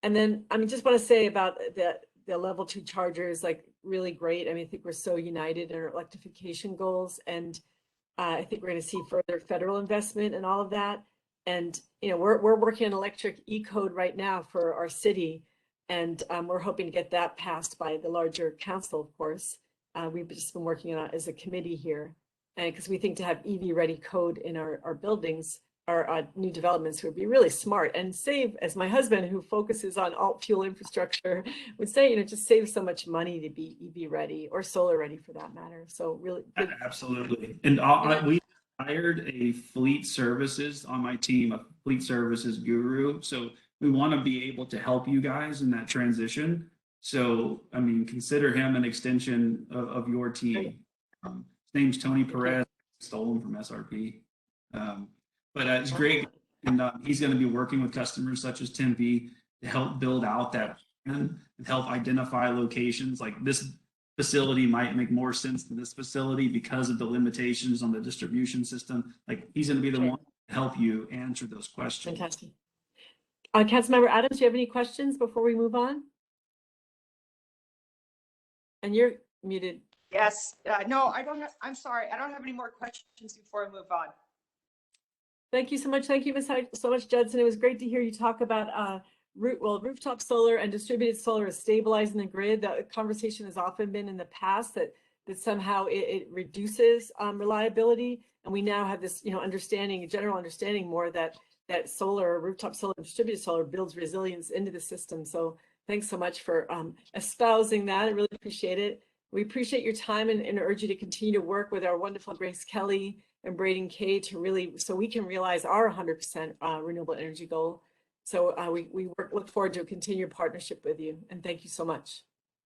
And then, I mean, just want to say about the level 2 chargers, like really great. I mean, I think we're so united in our electrification goals. And I think we're going to see further federal investment in all of that. And, you know, we're working on electric e-code right now for our city. And we're hoping to get that passed by the larger council, of course. We've just been working on it as a committee here. And because we think to have EV ready code in our buildings, our new developments would be really smart and save, as my husband who focuses on alt fuel infrastructure would say, you know, just save so much money to be EV ready or solar ready for that matter. So really good. Absolutely. And we hired a fleet services on my team, a fleet services guru. So we want to be able to help you guys in that transition. So, I mean, consider him an extension of your team. His name's Tony Perez, stolen from SRP. But it's great. And he's going to be working with customers such as Tempe to help build out that plan and help identify locations. Like this facility might make more sense than this facility because of the limitations on the distribution system. Like he's going to be the one to help you answer those questions. Fantastic. Councilmember Adams, do you have any questions before we move on? And you're muted. Yes, no, I don't have, I'm sorry. I don't have any more questions before I move on. Thank you so much. Thank you so much, Judson. It was great to hear you talk about rooftop solar and distributed solar is stabilizing the grid. That conversation has often been in the past that somehow it reduces reliability. And we now have this, you know, general understanding more that solar, rooftop solar, and distributed solar builds resilience into the system. So thanks so much for espousing that. I really appreciate it. We appreciate your time and urge you to continue to work with our wonderful Grace Kelly and Braden Kay to really, so we can realize our 100% renewable energy goal. So we look forward to a continued partnership with you. And thank you so much.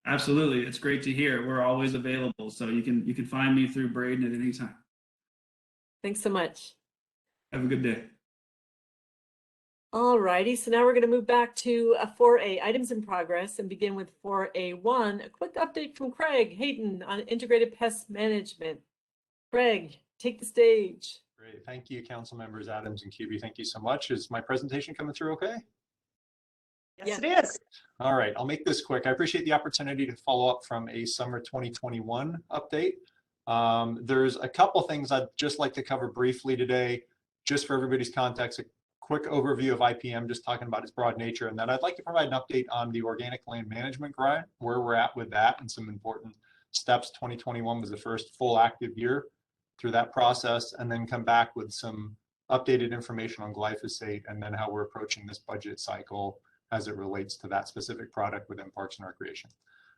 Absolutely. It's great to hear. We're always available. So you can find me through Braden at any time. Thanks so much. Have a good day. All righty. So now we're going to move back to 4A, items in progress, and begin with 4A1, a quick update from Craig Hayden on integrated pest management. Craig, take the stage. Great. Thank you, council members Adams and QB. Thank you so much. Is my presentation coming through okay? Yes, it is. All right. I'll make this quick. I appreciate the opportunity to follow up from a summer 2021 update. There's a couple things I'd just like to cover briefly today, just for everybody's context. A quick overview of IPM, just talking about its broad nature. And then I'd like to provide an update on the organic land management grant, where we're at with that and some important steps. 2021 was the first full active year through that process, and then come back with some updated information on glyphosate and then how we're approaching this budget cycle as it relates to that specific product within Parks and Recreation.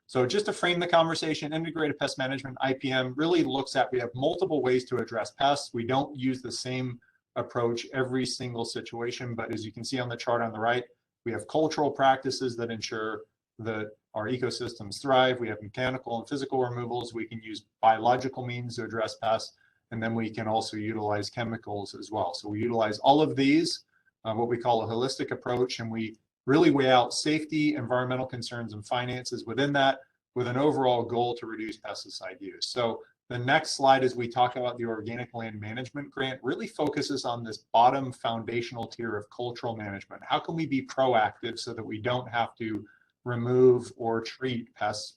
So just to frame the conversation, integrated pest management, IPM, really looks at, we have multiple ways to address pests. We don't use the same approach every single situation, but as you can see on the chart on the right, we have cultural practices that ensure that our ecosystems thrive. We have mechanical and physical removals. We can use biological means to address pests, and then we can also utilize chemicals as well. So we utilize all of these, what we call a holistic approach, and we really weigh out safety, environmental concerns, and finances within that, with an overall goal to reduce pesticide use. So The next slide, as we talk about the organic land management grant, really focuses on this bottom foundational tier of cultural management. How can we be proactive so that we don't have to remove or treat pests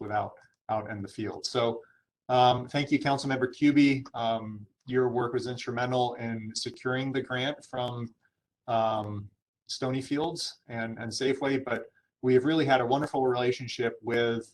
out in the field? So thank you, Councilmember Cubey. Your work was instrumental in securing the grant from Stony Fields and Safeway, but we have really had a wonderful relationship with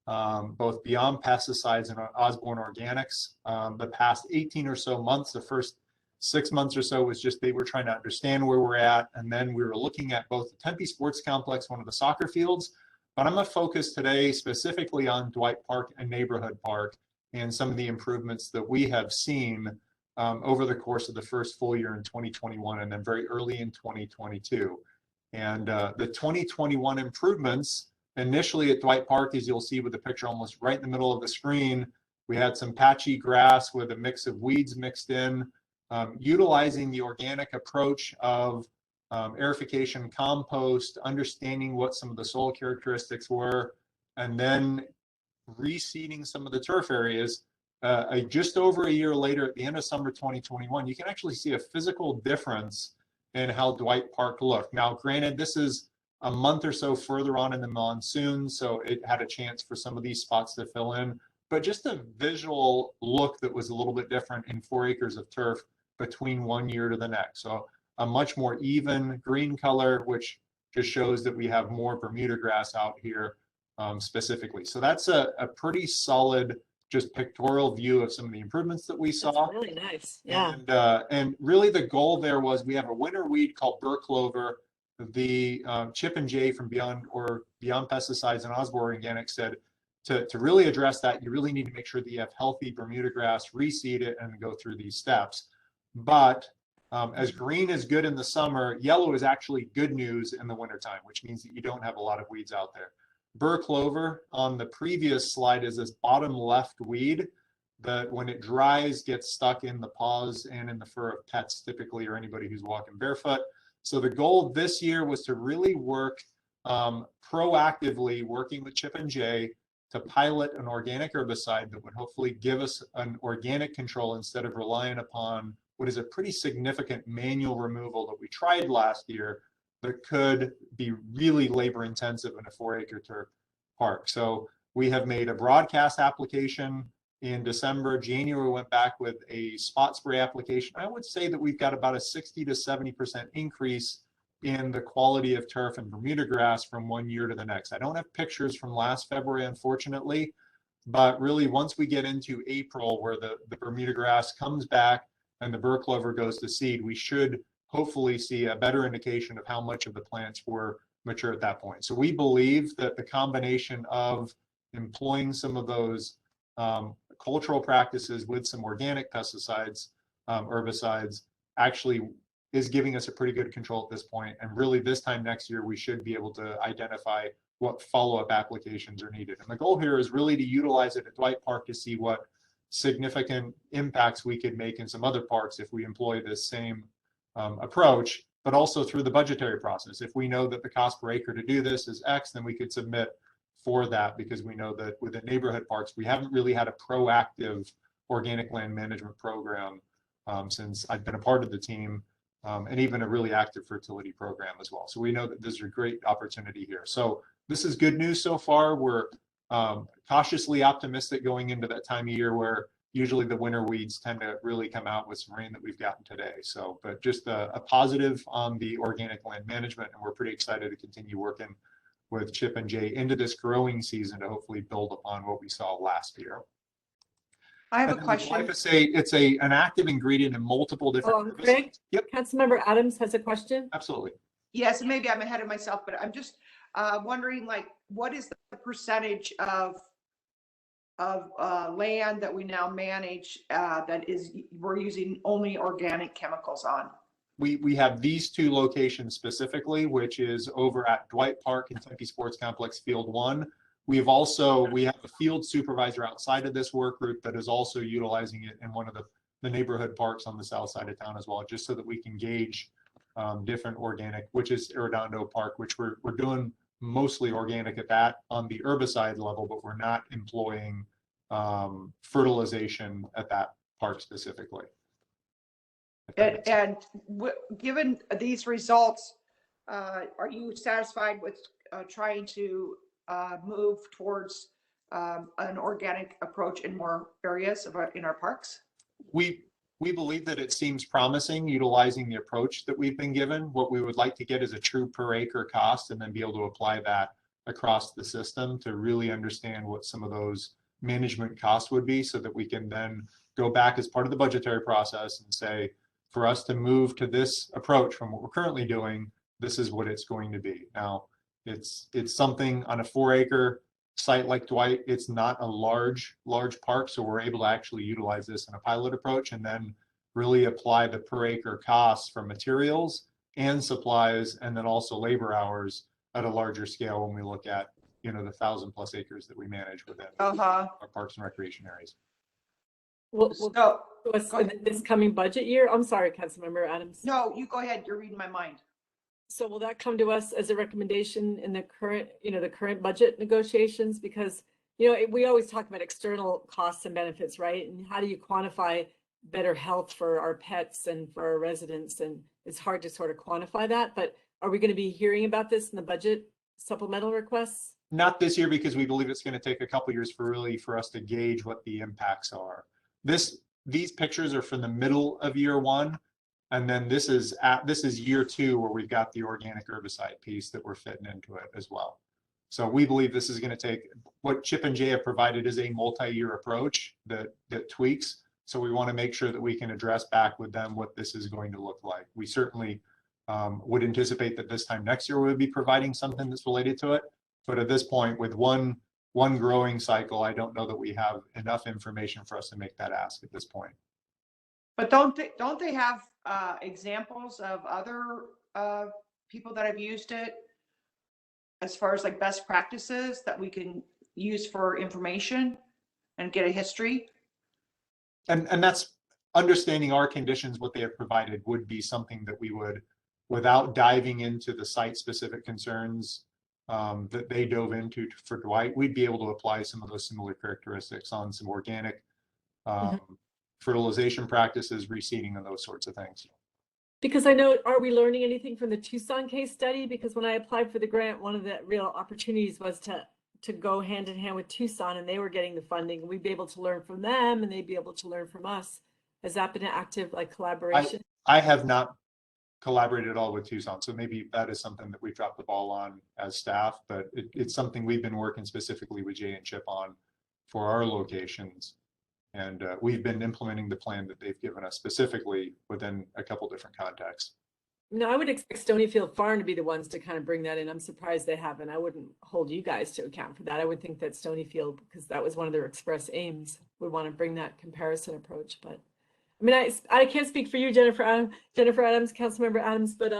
both Beyond Pesticides and Osborne Organics. The past 18 or so months, the first 6 months or so was just they were trying to understand where we're at, and then we were looking at both the Tempe Sports Complex, one of the soccer fields, but I'm going to focus today specifically on Dwight Park and Neighborhood Park and some of the improvements that we have seen over the course of the first full year in 2021 and then very early in 2022. And the 2021 improvements initially at Dwight Park, as you'll see with the picture almost right in the middle of the screen, we had some patchy grass with a mix of weeds mixed in, utilizing the organic approach of aerification, compost, understanding what some of the soil characteristics were, and then reseeding some of the turf areas. Just over a year later, at the end of summer 2021, you can actually see a physical difference in how Dwight Park looked. Now, granted, this is a month or so further on in the monsoon, so it had a chance for some of these spots to fill in, but just a visual look that was a little bit different in 4 acres of turf between one year to the next. So a much more even green color, which just shows that we have more Bermuda grass out here specifically. So that's a pretty solid, just pictorial view of some of the improvements that we saw. That's really nice. Yeah. And really the goal there was we have a winter weed called burr clover. The Chip and J from Beyond Pesticides and Osborne Organics said to really address that, you really need to make sure that you have healthy Bermuda grass, reseed it, and go through these steps. But as green is good in the summer, yellow is actually good news in the wintertime, which means that you don't have a lot of weeds out there. Burr clover on the previous slide is this bottom left weed that when it dries gets stuck in the paws and in the fur of pets typically, or anybody who's walking barefoot. So the goal this year was to really work proactively, working with Chip and J to pilot an organic herbicide that would hopefully give us an organic control instead of relying upon what is a pretty significant manual removal that we tried last year that could be really labor intensive in a 4-acre turf park. So we have made a broadcast application in December. January went back with a spot spray application. I would say that we've got about a 60 to 70% increase in the quality of turf and Bermuda grass from one year to the next. I don't have pictures from last February, unfortunately, but really once we get into April where the Bermuda grass comes back and the burr clover goes to seed, we should hopefully see a better indication of how much of the plants were mature at that point. So we believe that the combination of employing some of those cultural practices with some organic pesticides, herbicides, actually is giving us a pretty good control at this point. And really this time next year, we should be able to identify what follow-up applications are needed. And the goal here is really to utilize it at Dwight Park to see what significant impacts we could make in some other parks if we employ this same approach, but also through the budgetary process. If we know that the cost per acre to do this is X, then we could submit for that, because we know that within neighborhood parks, we haven't really had a proactive organic land management program since I've been a part of the team, and even a really active fertility program as well. So we know that there's a great opportunity here. So this is good news so far. We're cautiously optimistic going into that time of year where usually the winter weeds tend to really come out with some rain that we've gotten today. So, but just a positive on the organic land management, and we're pretty excited to continue working with Chip and J into this growing season to hopefully build upon what we saw last year. I have a And then question. glyphosate, it's an active ingredient in multiple different. Greg? Yep, Councilmember Adams has a question. absolutely. Yes, maybe I'm ahead of myself, but I'm just wondering, like, what is the percentage of land that we now manage that we're using only organic chemicals on? We have these two locations specifically, which is over at Dwight Park and Tempe Sports Complex Field 1. We have a field supervisor outside of this work group that is also utilizing it in one of the neighborhood parks on the south side of town as well, just so that we can gauge different organic, which is Arredondo Park, which we're doing mostly organic at that on the herbicide level, but we're not employing fertilization at that park specifically. Given these results, are you satisfied with trying to move towards an organic approach in more areas in our parks? We believe that it seems promising utilizing the approach that we've been given. What we would like to get is a true per acre cost and then be able to apply that across the system to really understand what some of those management costs would be, so that we can then go back as part of the budgetary process and say, for us to move to this approach from what we're currently doing, this is what it's going to be. Now, it's something on a 4-acre site like Dwight. It's not a large park, so we're able to actually utilize this in a pilot approach and then really apply the per acre costs for materials and supplies, and then also labor hours at a larger scale when we look at, the 1,000+ acres that we manage within our parks and recreation areas. Well, this coming budget year, I'm sorry, Councilmember Adams. No, you go ahead. You're reading my mind. So will that come to us as a recommendation in the current budget negotiations? Because, we always talk about external costs and benefits, right? And how do you quantify better health for our pets and for our residents? And it's hard to sort of quantify that, but are we going to be hearing about this in the budget supplemental requests? Not this year, because we believe it's going to take a couple years for us to gauge what the impacts are. These pictures are from the middle of year 1. And then this is year 2, where we've got the organic herbicide piece that we're fitting into it as well. So we believe this is going to take, what Chip and Jay have provided is a multi-year approach that tweaks. So we want to make sure that we can address back with them what this is going to look like. We certainly would anticipate that this time next year we'll be providing something that's related to it. But at this point, with one growing cycle, I don't know that we have enough information for us to make that ask at this point. But don't they have examples of other people that have used it as far as like best practices that we can use for information and get a history? And that's understanding our conditions, what they have provided would be something that we would, without diving into the site specific concerns that they dove into for Dwight, we'd be able to apply some of those similar characteristics on some organic fertilization practices, reseeding, and those sorts of things. Because I know, are we learning anything from the Tucson case study? Because when I applied for the grant, one of the real opportunities was to go hand in hand with Tucson, and they were getting the funding, and we'd be able to learn from them and they'd be able to learn from us. Has that been an active collaboration? I have not collaborated at all with Tucson, so maybe that is something that we dropped the ball on as staff, but it's something we've been working specifically with Jay and Chip on for our locations. And we've been implementing the plan that they've given us specifically within a couple different contexts. No, I would expect Stonyfield Farm to be the ones to kind of bring that in. I'm surprised they haven't. I wouldn't hold you guys to account for that. I would think that Stonyfield, because that was one of their express aims, would want to bring that comparison approach. But I mean, I can't speak for you, Jennifer Adams, Councilmember Adams, but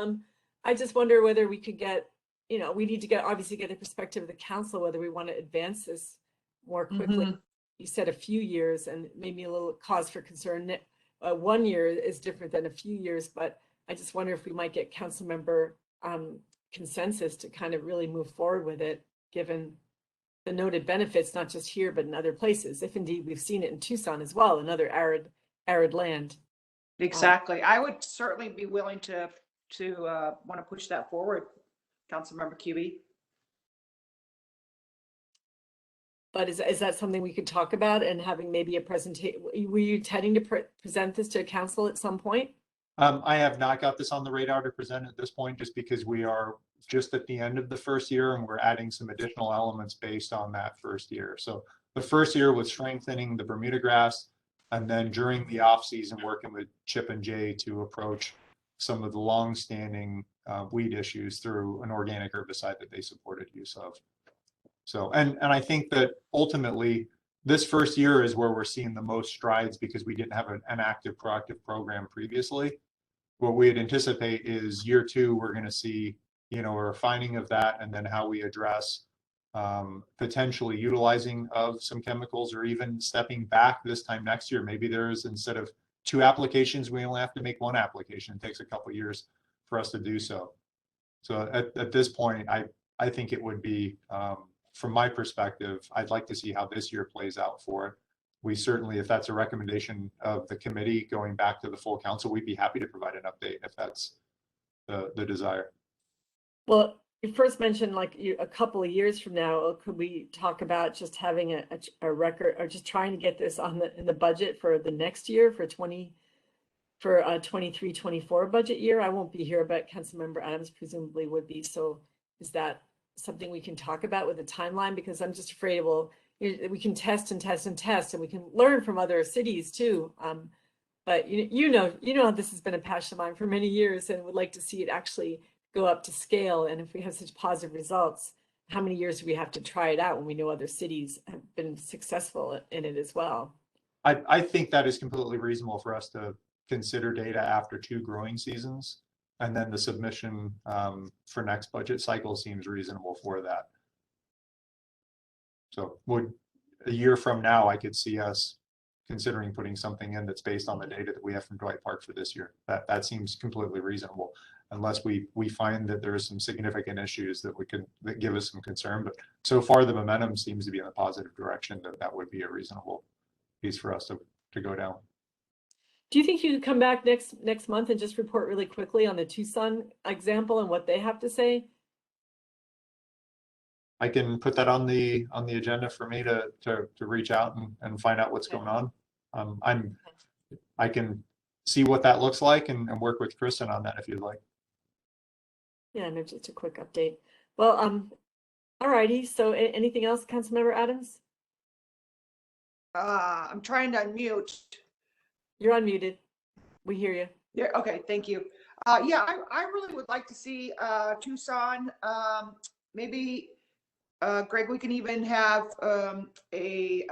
I just wonder whether we could get, we need to obviously get the perspective of the council, whether we want to advance this more quickly. You said a few years, and made me a little cause for concern. 1 year is different than a few years, but I just wonder if we might get council member consensus to kind of really move forward with it, given the noted benefits, not just here, but in other places. If indeed we've seen it in Tucson as well, another arid land. Exactly. I would certainly be willing to want to push that forward, Councilmember QB. But is that something we could talk about, and having maybe a presentation? Were you intending to present this to council at some point? I have not got this on the radar to present at this point, just because we are just at the end of the first year and we're adding some additional elements based on that first year. So the first year was strengthening the Bermuda grass, and then during the off season, working with Chip and Jay to approach some of the long-standing weed issues through an organic herbicide that they supported use of. So, and I think that ultimately this first year is where we're seeing the most strides, because we didn't have an active proactive program previously. What we'd anticipate is year 2, we're going to see, a refining of that, and then how we address potentially utilizing of some chemicals, or even stepping back this time next year. Maybe there's, instead of 2 applications, we only have to make 1 application. It takes a couple of years for us to do so. So at this point, I think it would be from my perspective, I'd like to see how this year plays out for it. We certainly, if that's a recommendation of the committee going back to the full council, we'd be happy to provide an update if that's the desire. Well, you first mentioned like a couple of years from now, could we talk about just having a record or just trying to get this on in the budget for the next year for 23-24 budget year? I won't be here, but Councilmember Adams presumably would be. So is that something we can talk about with a timeline? Because I'm just afraid we can test and test and test, and we can learn from other cities too. But you know, this has been a passion of mine for many years, and would like to see it actually go up to scale. And if we have such positive results, how many years do we have to try it out when we know other cities have been successful in it as well? I think that is completely reasonable for us to consider data after 2 growing seasons, and then the submission for next budget cycle seems reasonable for that. So a year from now, I could see us considering putting something in that's based on the data that we have from Dwight Park for this year. That seems completely reasonable, unless we find that there are some significant issues that give us some concern. But so far, the momentum seems to be in a positive direction. That would be a reasonable piece for us to go down. Do you think you could come back next month and just report really quickly on the Tucson example and what they have to say? I can put that on the agenda for me to reach out and find out what's going on. I can see what that looks like and work with Kristen on that if you'd like. Yeah, maybe just a quick update. Well, all righty. So anything else, Councilmember Adams? I'm trying to unmute. You're unmuted. We hear you. Yeah, okay, thank you. Yeah, I really would like to see Tucson. Maybe Greg, we can even have a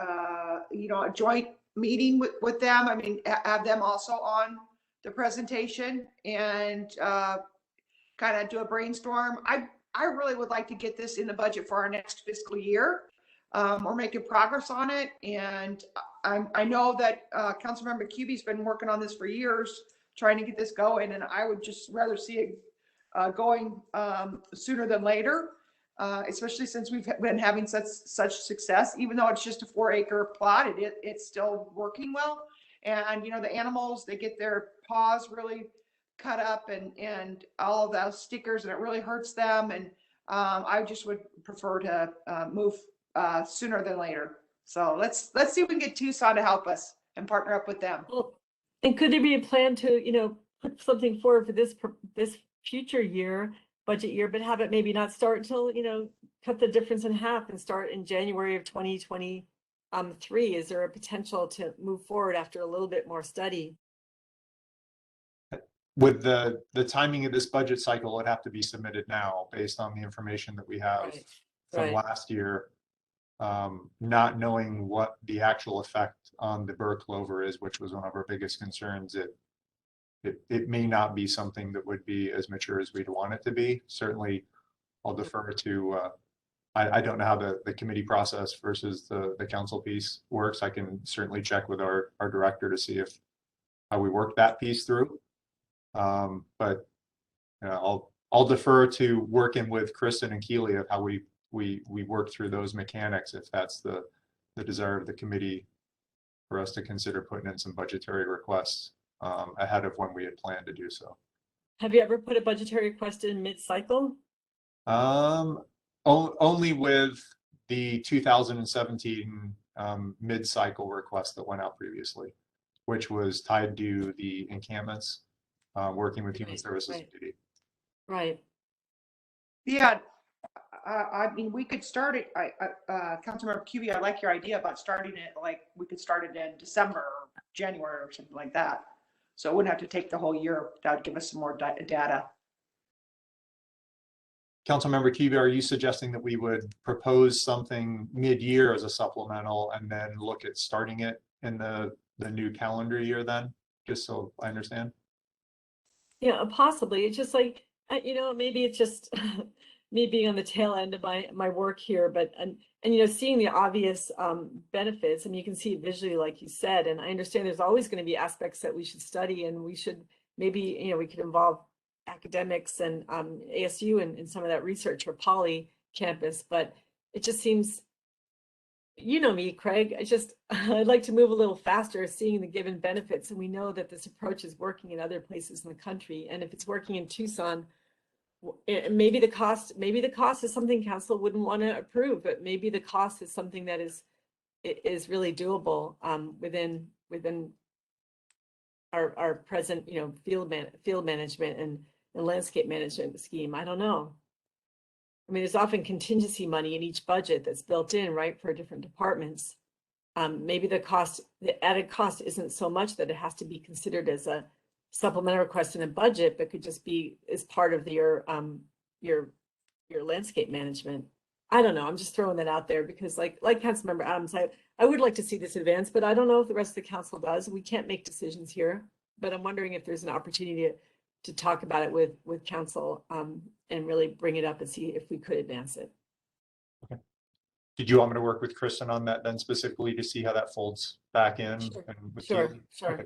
joint meeting with them. I mean, have them also on the presentation and kind of do a brainstorm. I really would like to get this in the budget for our next fiscal year. We're making progress on it, and I know that Councilmember Cubey's been working on this for years, trying to get this going, and I would just rather see it going sooner than later, especially since we've been having such success. Even though it's just a 4-acre plot, it's still working well. And the animals, they get their paws really cut up and all of those stickers, and it really hurts them. And I just would prefer to move sooner than later. So let's see if we can get Tucson to help us and partner up with them. Well, and could there be a plan to, put something forward for this future year, budget year, but have it maybe not start until, cut the difference in half and start in January of 2023? Is there a potential to move forward after a little bit more study? With the timing of this budget cycle, it'd have to be submitted now based on the information that we have from last year. Not knowing what the actual effect on the burr clover is, which was one of our biggest concerns, it may not be something that would be as mature as we'd want it to be. Certainly, I'll defer to, I don't know how the committee process versus the council piece works. I can certainly check with our director to see how we work that piece through. But I'll defer to working with Kristen and Keely of how we work through those mechanics, if that's the desire of the committee for us to consider putting in some budgetary requests ahead of when we had planned to do so. Have you ever put a budgetary request in mid-cycle? Only with the 2017 mid-cycle request that went out previously, which was tied to the encampments, working with Human Services Committee. Right. Yeah. I mean, we could start it. Councilmember Cubey, I like your idea about starting it. Like we could start it in December or January or something like that. So it wouldn't have to take the whole year. That would give us some more data. Councilmember Cubey, are you suggesting that we would propose something mid-year as a supplemental and then look at starting it in the new calendar year then, just so I understand? Yeah, possibly. It's just like, maybe it's just me being on the tail end of my work here, but seeing the obvious benefits. I mean, you can see it visually, like you said, and I understand there's always going to be aspects that we should study, and we should maybe, we could involve academics and ASU in some of that research for Poly campus. But it just seems, you know me, Craig, I'd like to move a little faster, seeing the given benefits. And we know that this approach is working in other places in the country. And if it's working in Tucson, maybe the cost is something council wouldn't want to approve, but maybe the cost is something that is really doable within our present, field management and landscape management scheme. I don't know. I mean, there's often contingency money in each budget that's built in, right, for different departments. Maybe the added cost isn't so much that it has to be considered as a supplemental request in a budget, but could just be as part of your landscape management. I don't know. I'm just throwing that out there because, like Councilmember Adams, I would like to see this advance, but I don't know if the rest of the council does. We can't make decisions here, but I'm wondering if there's an opportunity to talk about it with council and really bring it up and see if we could advance it. Okay. Did you want me to work with Kristen on that then specifically to see how that folds back in? Sure. And with Sure. you? Sure. Okay.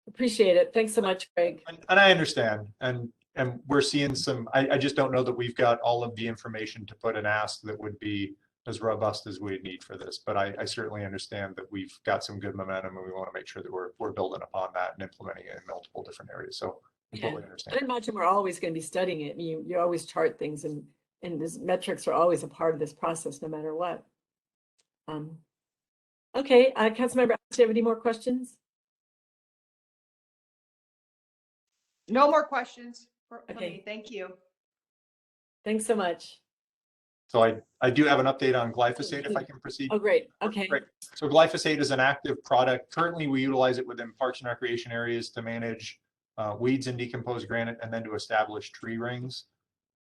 Appreciate it. Thanks so much, Craig. And I understand. And we're seeing I just don't know that we've got all of the information to put an ask that would be as robust as we need for this. But I certainly understand that we've got some good momentum and we want to make sure that we're building upon that and implementing it in multiple different areas. So I totally understand. I imagine we're always going to be studying it. I mean, you always chart things and these metrics are always a part of this process, no matter what. Okay, Councilmember, do you have any more questions? No more questions for Okay. me. Thank you. Thanks so much. So I do have an update on glyphosate if I can proceed. Oh, great. Okay. Great. So glyphosate is an active product. Currently, we utilize it within parks and recreation areas to manage weeds and decomposed granite and then to establish tree rings.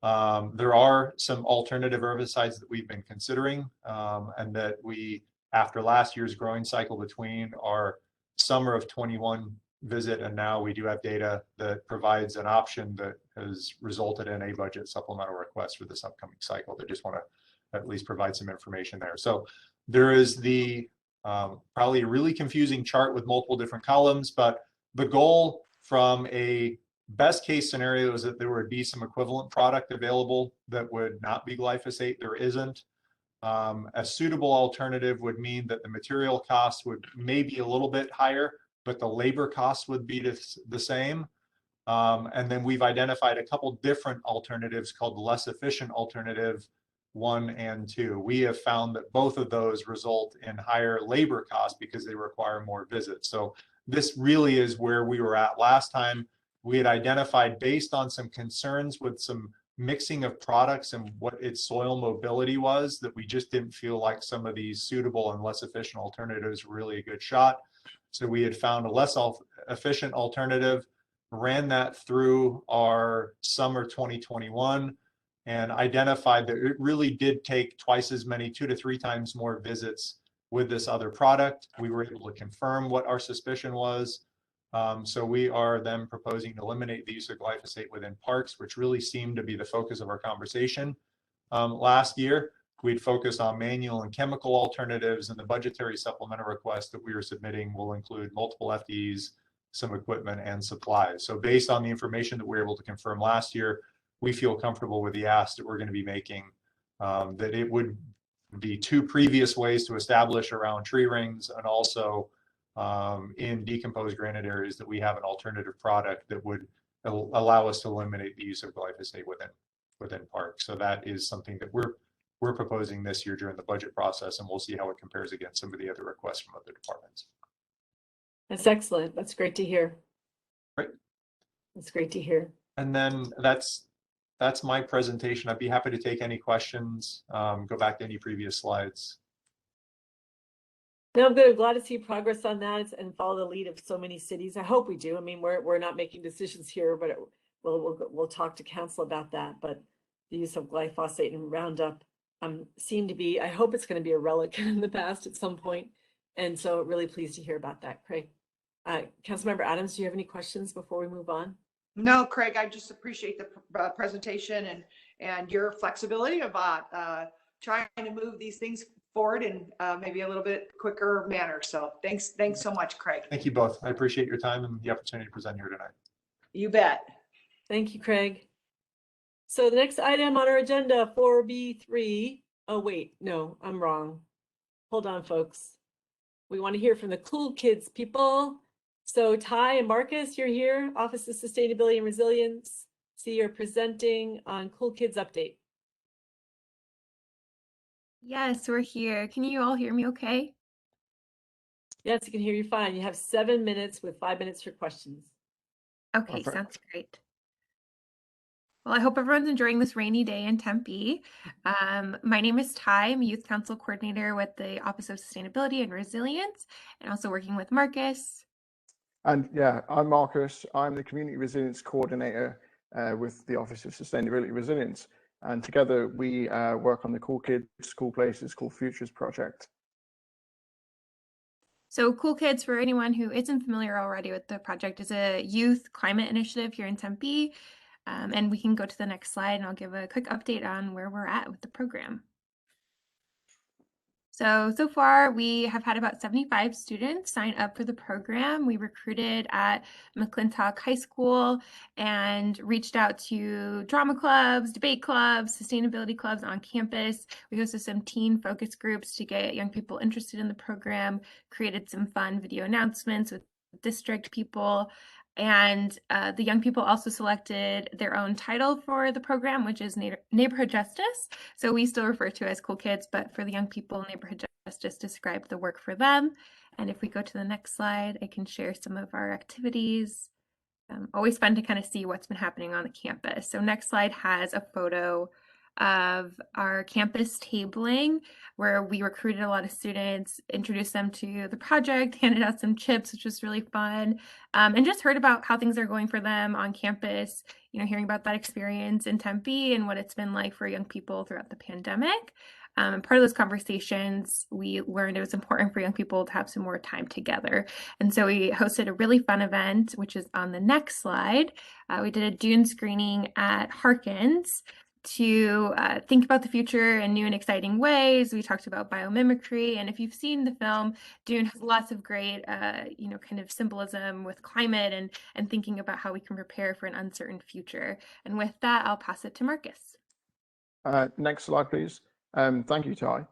There are some alternative herbicides that we've been considering and that we, after last year's growing cycle between our summer of 21 visit and now, we do have data that provides an option that has resulted in a budget supplemental request for this upcoming cycle. They just want to at least provide some information there. So there is the probably a really confusing chart with multiple different columns, but the goal from a best case scenario is that there would be some equivalent product available that would not be glyphosate. There isn't. A suitable alternative would mean that the material cost would maybe a little bit higher, but the labor costs would be the same. And then we've identified a couple different alternatives called the less efficient alternative 1 and 2. We have found that both of those result in higher labor costs because they require more visits. So this really is where we were at last time. We had identified, based on some concerns with some mixing of products and what its soil mobility was, that we just didn't feel like some of these suitable and less efficient alternatives were really a good shot. So we had found a less efficient alternative, ran that through our summer 2021, and identified that it really did take twice as many, 2 to 3 times more visits with this other product. We were able to confirm what our suspicion was. So we are then proposing to eliminate the use of glyphosate within parks, which really seemed to be the focus of our conversation. Last year, we'd focus on manual and chemical alternatives, and the budgetary supplemental request that we are submitting will include multiple FTEs, some equipment, and supplies. So based on the information that we were able to confirm last year, we feel comfortable with the ask that we're going to be making, that it would be 2 previous ways to establish around tree rings, and also in decomposed granite areas that we have an alternative product that would allow us to eliminate the use of glyphosate within parks. So that is something that we're proposing this year during the budget process, and we'll see how it compares against some of the other requests from other departments. That's excellent. That's great to hear. Great. That's great to hear. And then that's my presentation. I'd be happy to take any questions, go back to any previous slides. No, I'm good. I'm glad to see progress on that and follow the lead of so many cities. I hope we do. I mean, we're not making decisions here, but we'll talk to council about that. But the use of glyphosate and Roundup seem to be, I hope it's going to be a relic in the past at some point. And so really pleased to hear about that, Craig. Councilmember Adams, do you have any questions before we move on? No, Craig, I just appreciate the presentation and your flexibility about trying to move these things forward in maybe a little bit quicker manner. So thanks so much, Craig. Thank you both. I appreciate your time and the opportunity to present here tonight. You bet. Thank you, Craig. So the next item on our agenda, 4B3, Oh, wait, no, I'm wrong. Hold on, folks. We want to hear from the cool kids, people. So Ty and Marcus, you're here, Office of Sustainability and Resilience. See, you're presenting on Cool Kids Update. Yes, we're here. Can you all hear me okay? Yes, I can hear you fine. You have 7 minutes with 5 minutes for questions. Okay, Perfect. sounds great. Well, I hope everyone's enjoying this rainy day in Tempe. My name is Ty. I'm a Youth Council Coordinator with the Office of Sustainability and Resilience, and also working with Marcus. And yeah, I'm Marcus. I'm the Community Resilience Coordinator with the Office of Sustainability and Resilience. And together we work on the Cool Kids, Cool Places, Cool Futures project. So Cool Kids, for anyone who isn't familiar already with the project, is a youth climate initiative here in Tempe. And we can go to the next slide and I'll give a quick update on where we're at with the program. So far we have had about 75 students sign up for the program. We recruited at McClintock High School and reached out to drama clubs, debate clubs, sustainability clubs on campus. We hosted some teen focus groups to get young people interested in the program, created some fun video announcements with district people. And the young people also selected their own title for the program, which is Neighborhood Justice. So we still refer to it as Cool Kids, but for the young people, Neighborhood Justice described the work for them. And if we go to the next slide, I can share some of our activities. Always fun to kind of see what's been happening on the campus. So next slide has a photo of our campus tabling where we recruited a lot of students, introduced them to the project, handed out some chips, which was really fun, and just heard about how things are going for them on campus, hearing about that experience in Tempe and what it's been like for young people throughout the pandemic. And part of those conversations, we learned it was important for young people to have some more time together. And so we hosted a really fun event, which is on the next slide. We did a Dune screening at Harkins to think about the future in new and exciting ways. We talked about biomimicry, and if you've seen the film, Dune has lots of great, kind of symbolism with climate and thinking about how we can prepare for an uncertain future. And with that, I'll pass it to Marcus. Next slide, please. Thank you, Ty.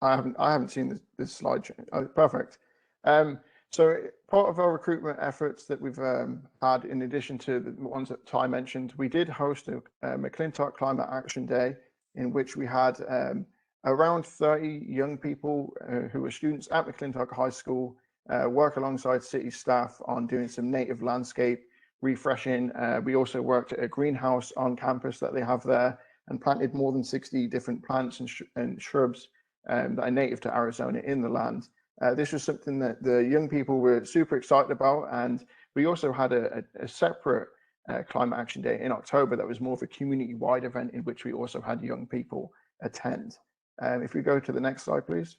I haven't seen this slide. Oh, perfect. So part of our recruitment efforts that we've had, in addition to the ones that Ty mentioned, we did host a McClintock Climate Action Day, in which we had around 30 young people who were students at McClintock High School work alongside city staff on doing some native landscape refreshing. We also worked at a greenhouse on campus that they have there and planted more than 60 different plants and shrubs that are native to Arizona in the land. This was something that the young people were super excited about, and we also had a separate Climate Action Day in October that was more of a community-wide event in which we also had young people attend. If we go to the next slide, please.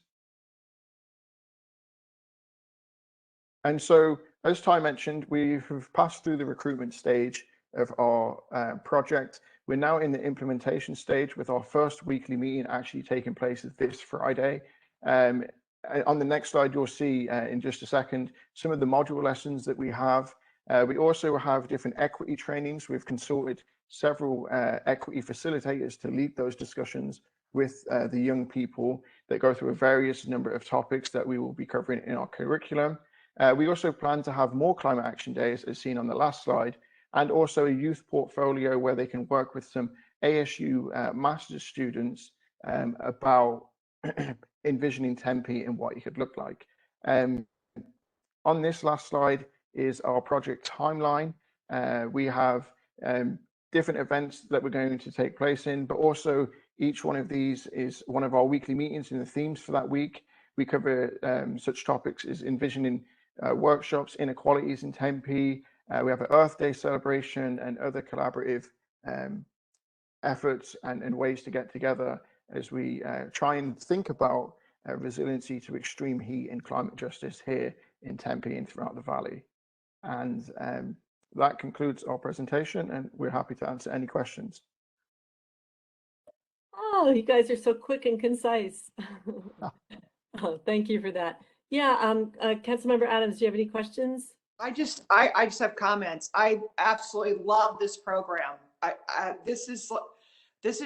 And so, as Ty mentioned, we have passed through the recruitment stage of our project. We're now in the implementation stage with our first weekly meeting actually taking place this Friday. On the next slide, you'll see in just a second some of the module lessons that we have. We also have different equity trainings. We've consulted several equity facilitators to lead those discussions with the young people that go through a various number of topics that we will be covering in our curriculum. We also plan to have more climate action days, as seen on the last slide, and also a youth portfolio where they can work with some ASU master's students about envisioning Tempe and what it could look like. On this last slide is our project timeline. We have different events that we're going to take place in, but also each one of these is one of our weekly meetings in the themes for that week. We cover such topics as envisioning workshops, inequalities in Tempe. We have an Earth Day celebration and other collaborative efforts and ways to get together as we try and think about resiliency to extreme heat and climate justice here in Tempe and throughout the valley. And that concludes our presentation, and we're happy to answer any questions. Oh, you guys are so quick and concise. Oh, thank you for that. Yeah, Councilmember Adams, do you have any questions? I just have comments. I absolutely love this program. This is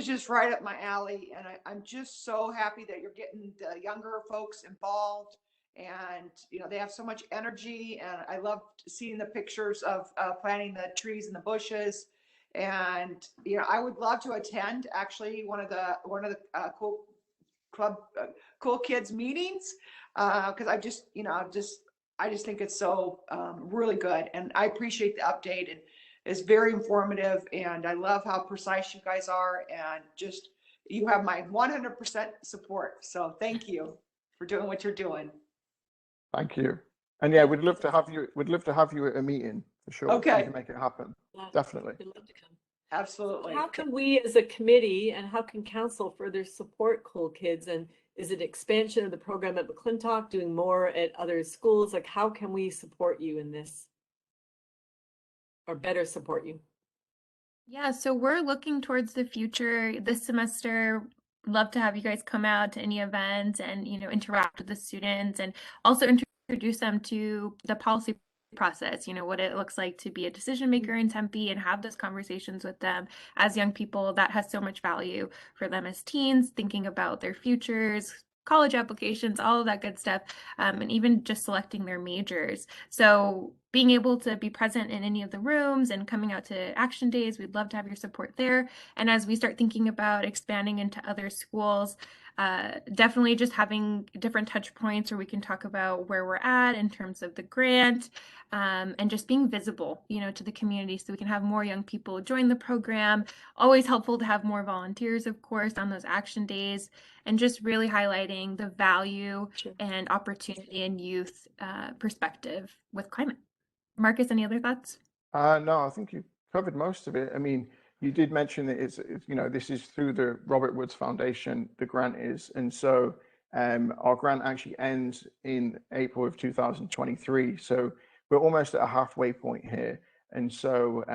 just right up my alley, and I'm just so happy that you're getting the younger folks involved. And they have so much energy, and I love seeing the pictures of planting the trees and the bushes. And I would love to attend actually one of the cool club cool kids meetings, because I just think it's so really good, and I appreciate the update, and it's very informative, and I love how precise you guys are, and just you have my 100% support. So thank you for doing what you're doing. Thank you. And yeah, we'd love to have you. We'd love to have you at a meeting for sure. Okay. We can make it happen. Definitely. We'd love to come. Absolutely. How can we as a committee and how can council further support Cool Kids? And is it expansion of the program at McClintock, doing more at other schools? Like, how can we support you in this or better support you? Yeah, so we're looking towards the future this semester. Love to have you guys come out to any events and, interact with the students and also introduce them to the policy process, what it looks like to be a decision maker in Tempe and have those conversations with them as young people. That has so much value for them as teens, thinking about their futures, college applications, all of that good stuff, and even just selecting their majors. So being able to be present in any of the rooms and coming out to action days, we'd love to have your support there. And as we start thinking about expanding into other schools, definitely just having different touch points where we can talk about where we're at in terms of the grant, and just being visible, to the community so we can have more young people join the program. Always helpful to have more volunteers, of course, on those action days, and just really highlighting the value and opportunity and youth perspective with climate. Marcus, any other thoughts? No, I think you covered most of it. I mean, you did mention that it's this is through the Robert Woods Foundation, the grant is. And so our grant actually ends in April of 2023. So we're almost at a halfway point here. And so,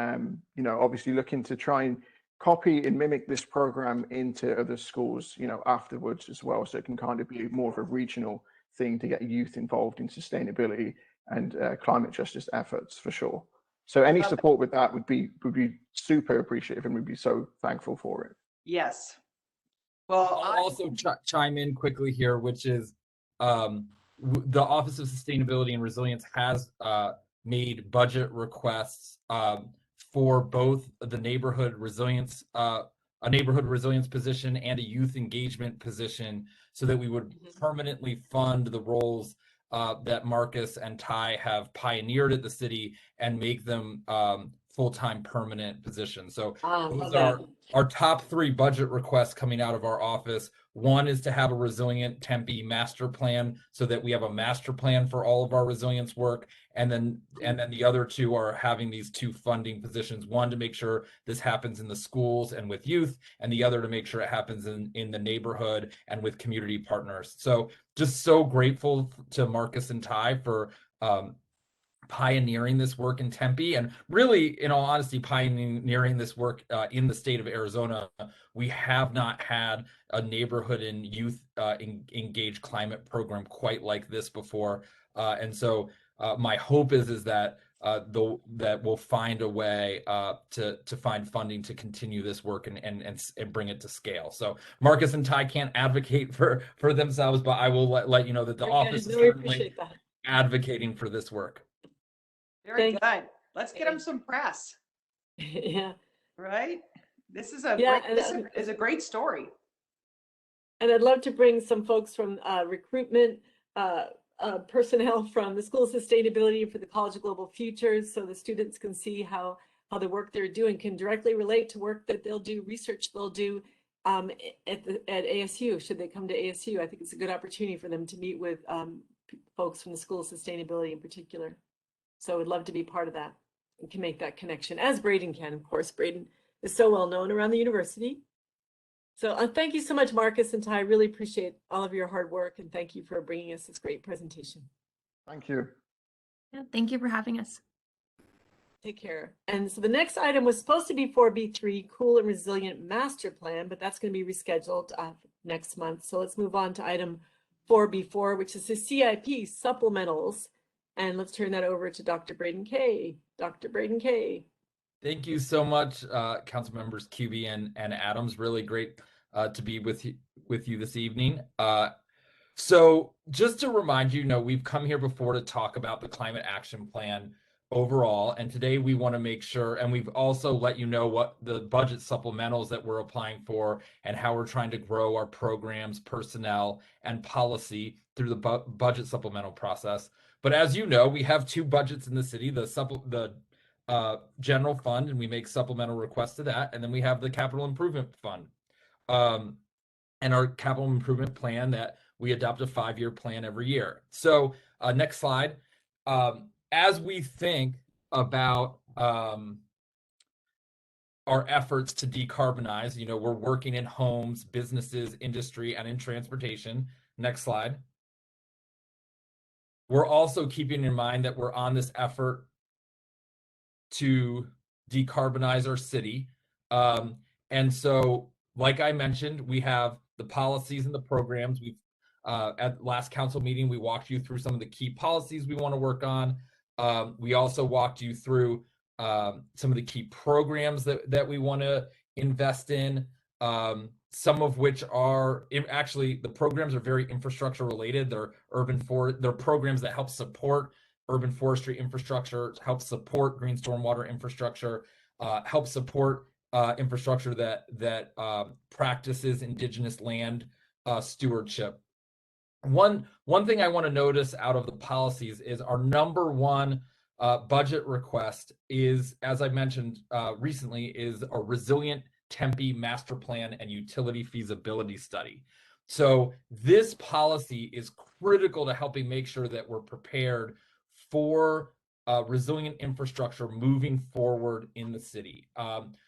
obviously looking to try and copy and mimic this program into other schools, afterwards as well. So it can kind of be more of a regional thing to get youth involved in sustainability and climate justice efforts for sure. So any support with that would be super appreciative, and we'd be so thankful for it. Yes. Well, I'll also chime in quickly here, which is the Office of Sustainability and Resilience has made budget requests for both the neighborhood resilience, a neighborhood resilience position and a youth engagement position, so that we would permanently fund the roles that Marcus and Ty have pioneered at the city and make them full-time permanent positions. So those are our top 3 budget requests coming out of our office. One is to have a resilient Tempe master plan so that we have a master plan for all of our resilience work. And then the other 2 are having these 2 funding positions, one to make sure this happens in the schools and with youth, and the other to make sure it happens in the neighborhood and with community partners. So just so grateful to Marcus and Ty for pioneering this work in Tempe, and really, in all honesty, pioneering this work in the state of Arizona. We have not had a neighborhood and youth engaged climate program quite like this before, and so my hope is that that we'll find a way to find funding to continue this work and bring it to scale. So Marcus and Ty can't advocate for themselves, but I will let you know that the office is certainly advocating for this work. Very good. Let's get them some press. Yeah. Right? This is a great story. And I'd love to bring some folks from recruitment personnel from the School of Sustainability for the College of Global Futures, so the students can see how the work they're doing can directly relate to work that they'll do, research they'll do at ASU, should they come to ASU. I think it's a good opportunity for them to meet with folks from the School of Sustainability in particular. So I'd love to be part of that and can make that connection, as Braden can, of course. Braden is so well known around the university. So thank you so much, Marcus and Ty. I really appreciate all of your hard work, and thank you for bringing us this great presentation. Thank you. Yeah, thank you for having us. Take care. And so the next item was supposed to be 4B3, Cool and Resilient Master Plan, but that's going to be rescheduled next month. So let's move on to item 4B4, which is the CIP supplementals. And let's turn that over to Dr. Braden Kay. Dr. Braden Kay. Thank you so much, council members QB and Adams. Really great to be with you this evening. So just to remind you, we've come here before to talk about the climate action plan overall, and today we want to make sure, and we've also let you know what the budget supplementals that we're applying for and how we're trying to grow our programs, personnel, and policy through the budget supplemental process. But as you know, we have two budgets in the city, the general fund, and we make supplemental requests to that, and then we have the capital improvement fund. And our capital improvement plan that we adopt a 5-year plan every year. So next slide. As we think about our efforts to decarbonize, we're working in homes, businesses, industry, and in transportation. Next slide. We're also keeping in mind that we're on this effort to decarbonize our city. And so, like I mentioned, we have the policies and the programs. We've at last council meeting, we walked you through some of the key policies we want to work on. We also walked you through some of the key programs that we want to invest in. Some of which are actually, the programs are very infrastructure related. They're they're programs that help support urban forestry infrastructure, help support green stormwater infrastructure, help support infrastructure that practices indigenous land stewardship. One thing I want to notice out of the policies is our number one budget request is, as I mentioned recently, is a resilient Tempe master plan and utility feasibility study. So this policy is critical to helping make sure that we're prepared for resilient infrastructure moving forward in the city.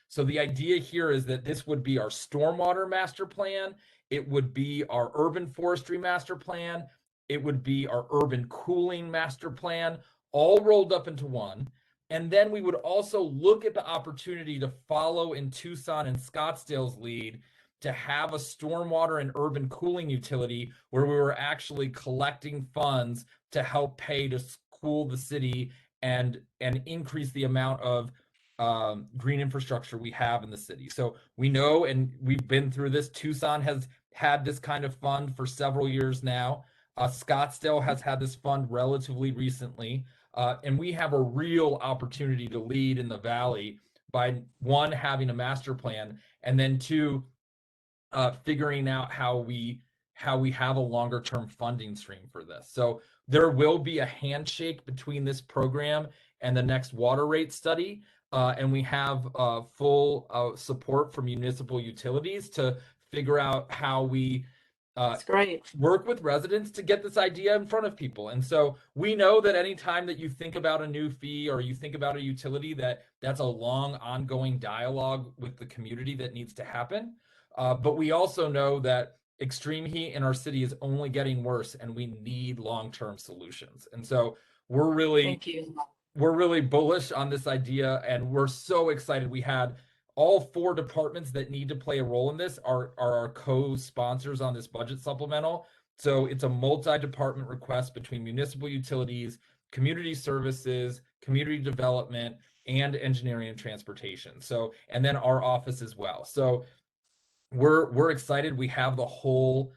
So the idea here is that this would be our stormwater master plan, it would be our urban forestry master plan, it would be our urban cooling master plan, all rolled up into one. And then we would also look at the opportunity to follow in Tucson and Scottsdale's lead to have a stormwater and urban cooling utility where we were actually collecting funds to help pay to cool the city and increase the amount of green infrastructure we have in the city. So we know, and we've been through this, Tucson has had this kind of fund for several years now. Scottsdale has had this fund relatively recently. And we have a real opportunity to lead in the Valley by, one, having a master plan, and then two, figuring out how we have a longer term funding stream for this. So there will be a handshake between this program and the next water rate study. And we have full support from municipal utilities to figure out how we That's great. work with residents to get this idea in front of people. And so we know that anytime that you think about a new fee or you think about a utility, that's a long ongoing dialogue with the community that needs to happen. But we also know that extreme heat in our city is only getting worse and we need long-term solutions. And so we're really bullish on this idea, and we're so excited. We had all 4 departments that need to play a role in this are our co-sponsors on this budget supplemental. So it's a multi-department request between municipal utilities, community services, community development, and engineering and transportation. So, and then our office as well. So we're excited. We have the whole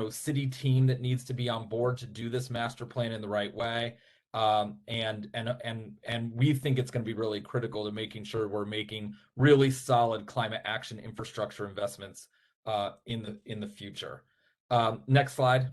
city team that needs to be on board to do this master plan in the right way. And we think it's going to be really critical to making sure we're making really solid climate action infrastructure investments in the future. Next slide.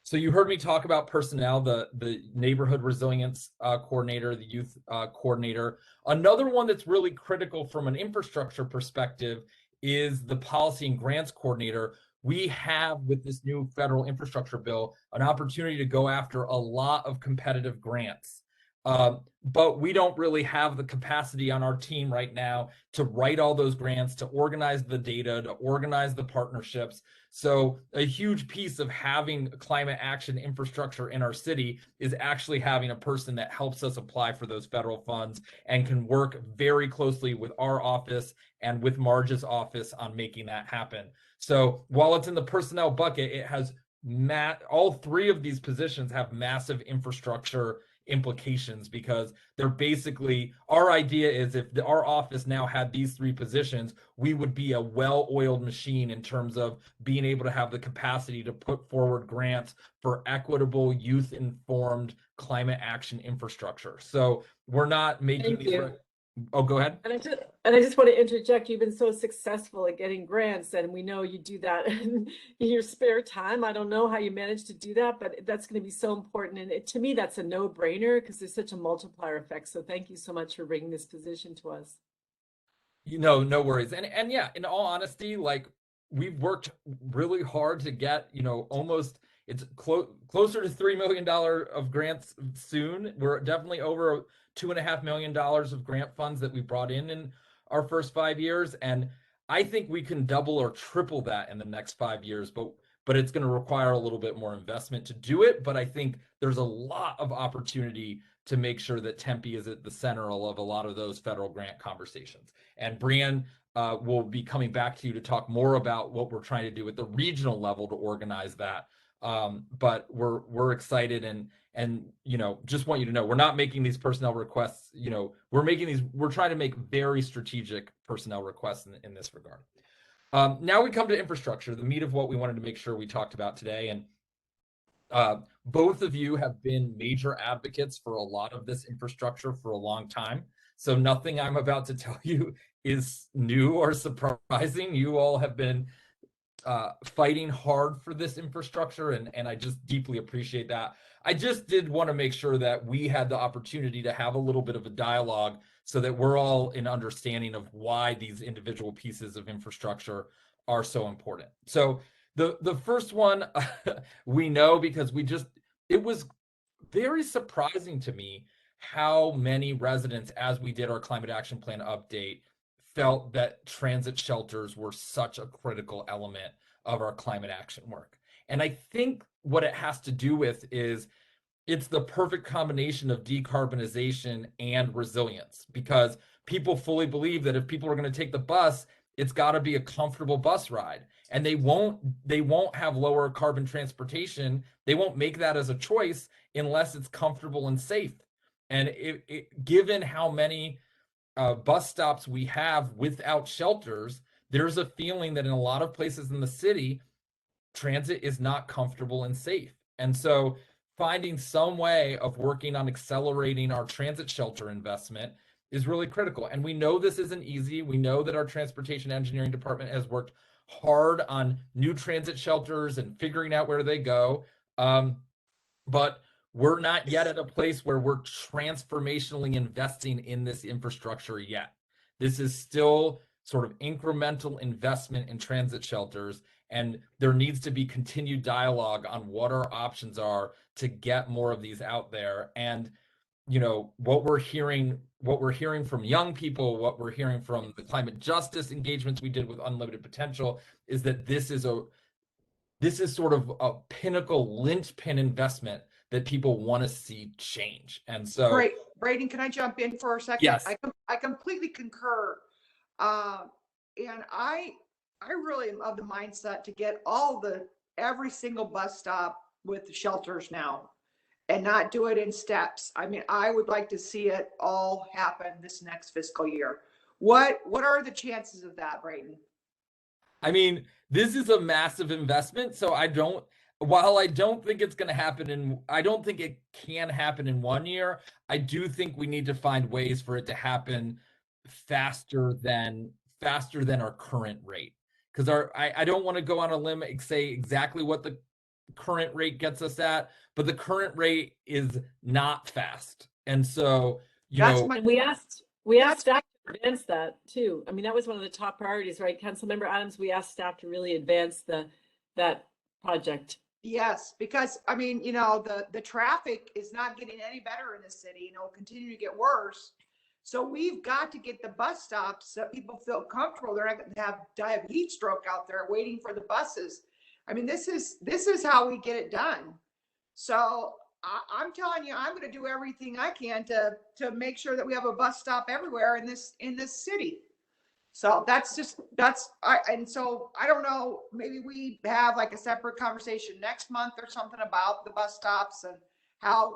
So you heard me talk about personnel, the neighborhood resilience coordinator, the youth coordinator. Another one that's really critical from an infrastructure perspective is the policy and grants coordinator. We have, with this new federal infrastructure bill, an opportunity to go after a lot of competitive grants. But we don't really have the capacity on our team right now to write all those grants, to organize the data, to organize the partnerships. So a huge piece of having climate action infrastructure in our city is actually having a person that helps us apply for those federal funds and can work very closely with our office and with Marge's office on making that happen. So while it's in the personnel bucket, it has all three of these positions have massive infrastructure implications, because they're basically, our idea is if our office now had these three positions, we would be a well-oiled machine in terms of being able to have the capacity to put forward grants for equitable, youth-informed climate action infrastructure. So we're not making these. Oh, go ahead. And I just want to interject. You've been so successful at getting grants, and we know you do that in your spare time. I don't know how you manage to do that, but that's going to be so important. And to me, that's a no-brainer because there's such a multiplier effect. So thank you so much for bringing this position to us. No worries. And yeah, in all honesty, like, we've worked really hard to get, almost, it's closer to $3 million of grants soon. We're definitely over $2.5 million of grant funds that we brought in our first 5 years. And I think we can double or triple that in the next 5 years, but it's going to require a little bit more investment to do it. But I think there's a lot of opportunity to make sure that Tempe is at the center of a lot of those federal grant conversations. And Brian will be coming back to you to talk more about what we're trying to do at the regional level to organize that. But we're excited and just want you to know, we're not making these personnel requests. We're trying to make very strategic personnel requests in this regard. Now we come to infrastructure, the meat of what we wanted to make sure we talked about today. And both of you have been major advocates for a lot of this infrastructure for a long time. So nothing I'm about to tell you is new or surprising. You all have been fighting hard for this infrastructure, and I just deeply appreciate that. I just did want to make sure that we had the opportunity to have a little bit of a dialogue so that we're all in understanding of why these individual pieces of infrastructure are so important. So the first one we know, because it was very surprising to me how many residents, as we did our climate action plan update, felt that transit shelters were such a critical element of our climate action work. And I think what it has to do with is it's the perfect combination of decarbonization and resilience, because people fully believe that if people are going to take the bus, it's got to be a comfortable bus ride, and they won't have lower carbon transportation. They won't make that as a choice unless it's comfortable and safe. And given how many bus stops we have without shelters, there's a feeling that in a lot of places in the city, transit is not comfortable and safe. And so finding some way of working on accelerating our transit shelter investment is really critical. And we know this isn't easy. We know that our transportation engineering department has worked hard on new transit shelters and figuring out where they go. But we're not yet at a place where we're transformationally investing in this infrastructure yet. This is still sort of incremental investment in transit shelters, and there needs to be continued dialogue on what our options are to get more of these out there. And what we're hearing from young people, what we're hearing from the climate justice engagements we did with Unlimited Potential, is that this is sort of a pinnacle linchpin investment that people want to see change. And so, great. Braden, can I jump in for a second? Yes. I completely concur. And I really am of the mindset to get every single bus stop with the shelters now, and not do it in steps. I mean, I would like to see it all happen this next fiscal year. What are the chances of that, Braden? I mean, this is a massive investment. So while I don't think it's going to happen I don't think it can happen in 1 year, I do think we need to find ways for it to happen faster than our current rate. Because I don't want to go on a limb and say exactly what the current rate gets us at, but the current rate is not fast. And so, we asked staff to advance that too. I mean, that was one of the top priorities, right? Councilmember Adams, we asked staff to really advance that project. Yes, because I mean, you know, the traffic is not getting any better in the city, and it'll continue to get worse. So we've got to get the bus stops so people feel comfortable. They're not going to die of heat stroke out there waiting for the buses. I mean, this is how we get it done. So I'm telling you, I'm going to do everything I can to make sure that we have a bus stop everywhere in this city. So and so I don't know, maybe we have like a separate conversation next month or something about the bus stops and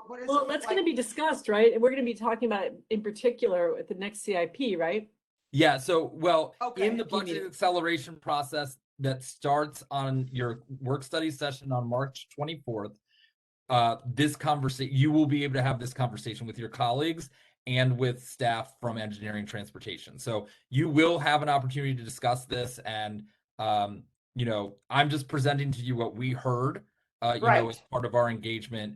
what is Well, it that's like? going to be discussed, right? And we're going to be talking about it in particular with the next CIP, right? Yeah, so well, Okay. in the budget acceleration process that starts on your work study session on March 24th, this conversation, you will be able to have this conversation with your colleagues and with staff from engineering transportation. So you will have an opportunity to discuss this, and you know, I'm just presenting to you what we heard, you know, as part of our engagement.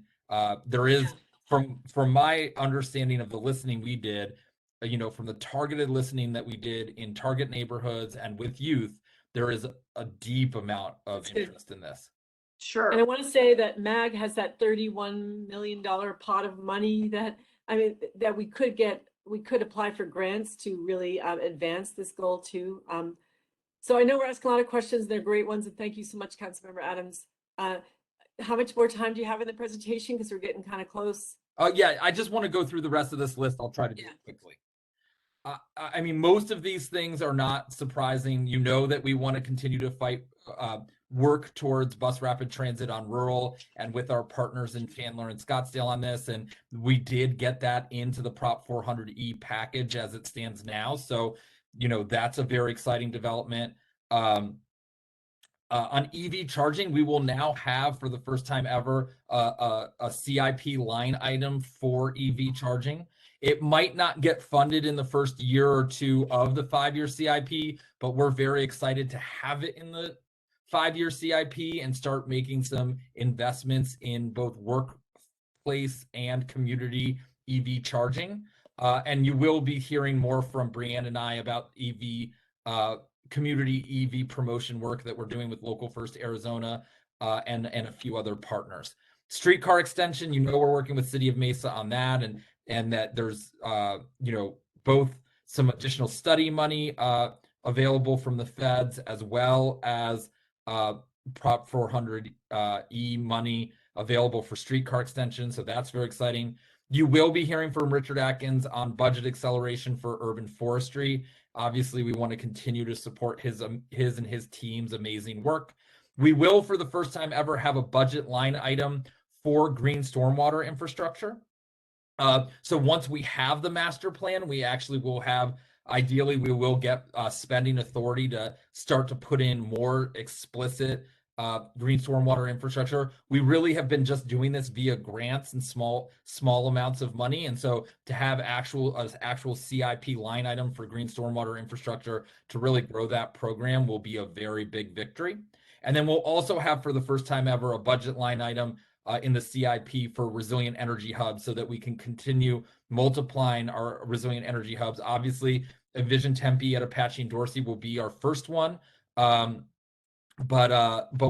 There is, from my understanding of the listening we did, you know, from the targeted listening that we did in target neighborhoods and with youth, there is a deep amount of interest in this. Sure. And I want to say that MAG has that $31 million pot of money that, I mean, that we could apply for grants to really advance this goal too. So I know we're asking a lot of questions. They're great ones. And thank you so much, Councilmember Adams. How much more time do you have in the presentation? Because we're getting kind of close. Yeah, I just want to go through the rest of this list. I'll try to do it quickly. I mean, most of these things are not surprising. You know that we want to continue to work towards bus rapid transit on rural and with our partners in Chandler and Scottsdale on this. And we did get that into the Prop 400E package as it stands now. So, you know, that's a very exciting development. On EV charging, we will now have, for the first time ever, a CIP line item for EV charging. It might not get funded in the first year or two of the 5-year CIP, but we're very excited to have it in the 5-year CIP and start making some investments in both workplace and community EV charging. And you will be hearing more from Brianne and I about EV community EV promotion work that we're doing with Local First Arizona and a few other partners. Streetcar extension, you know, we're working with City of Mesa on that, and that there's you know, both some additional study money available from the feds, as well as Prop 400E money available for streetcar extension. So that's very exciting. You will be hearing from Richard Atkins on budget acceleration for urban forestry. Obviously, we want to continue to support his and his team's amazing work. We will, for the first time ever, have a budget line item for green stormwater infrastructure. So once we have the master plan, we actually will have, ideally, we will get spending authority to start to put in more explicit green stormwater infrastructure. We really have been just doing this via grants and small amounts of money. And so to have actual CIP line item for green stormwater infrastructure to really grow that program will be a very big victory. And then we'll also have, for the first time ever, a budget line item in the CIP for resilient energy hubs, so that we can continue multiplying our resilient energy hubs. Obviously, Envision Tempe at Apache and Dorsey will be our first one. But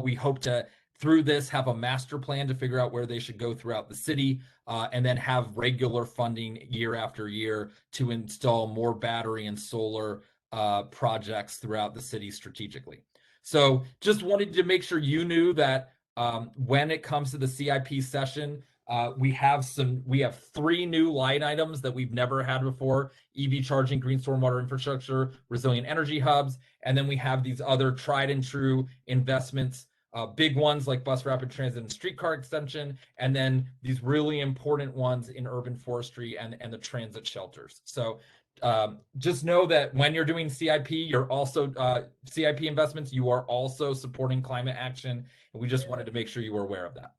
we hope to, through this, have a master plan to figure out where they should go throughout the city, and then have regular funding year after year to install more battery and solar projects throughout the city strategically. So just wanted to make sure you knew that when it comes to the CIP session, we have 3 new line items that we've never had before: EV charging, green stormwater infrastructure, resilient energy hubs. And then we have these other tried and true investments, big ones like bus rapid transit and streetcar extension, and then these really important ones in urban forestry and the transit shelters. So just know that when you're doing CIP, you're also CIP investments, you are also supporting climate action. And we just wanted to make sure you were aware of that.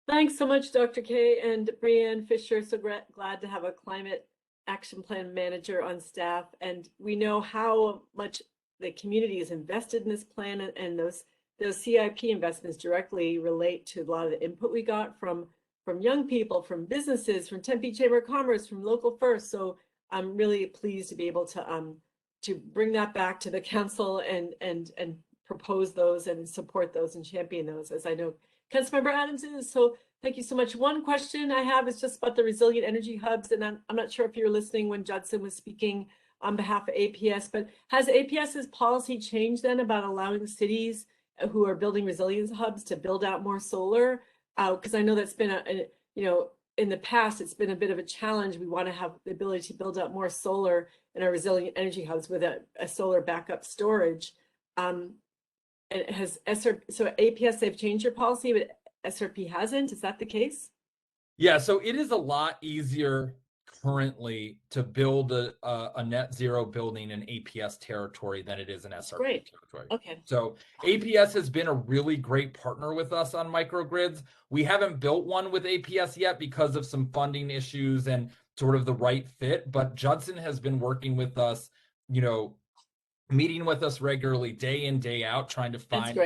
Thanks so much, Dr. K and Brianne Fisher. So glad to have a climate action plan manager on staff. And we know how much the community is invested in this plan, and those CIP investments directly relate to a lot of the input we got from young people, from businesses, from Tempe Chamber of Commerce, from Local First. So I'm really pleased to be able to bring that back to the council and propose those and support those and champion those, as I know Councilmember Adams is. So thank you so much. One question I have is just about the resilient energy hubs, and I'm not sure if you were listening when Judson was speaking on behalf of APS, but has APS's policy changed then about allowing cities who are building resilience hubs to build out more solar? Because I know that's been in the past, it's been a bit of a challenge. We want to have the ability to build out more solar in our resilient energy hubs with a solar backup storage. And has APS, they've changed your policy, but SRP hasn't? Is that the case? Yeah, so it is a lot easier currently to build a net zero building in APS territory than it is in SRP Great. territory. Okay. So APS has been a really great partner with us on microgrids. We haven't built one with APS yet because of some funding issues and sort of the right fit, but Judson has been working with us, meeting with us regularly, day in, day out, trying to find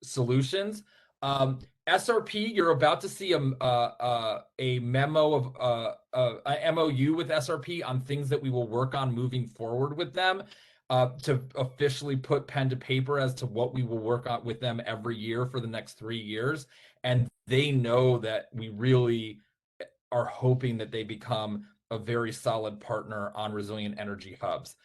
solutions. SRP, you're about to see a memo of a MOU with SRP on things that we will work on moving forward with them, to officially put pen to paper as to what we will work on with them every year for the next 3 years. And they know that we really are hoping that they become a very solid partner on resilient energy hubs.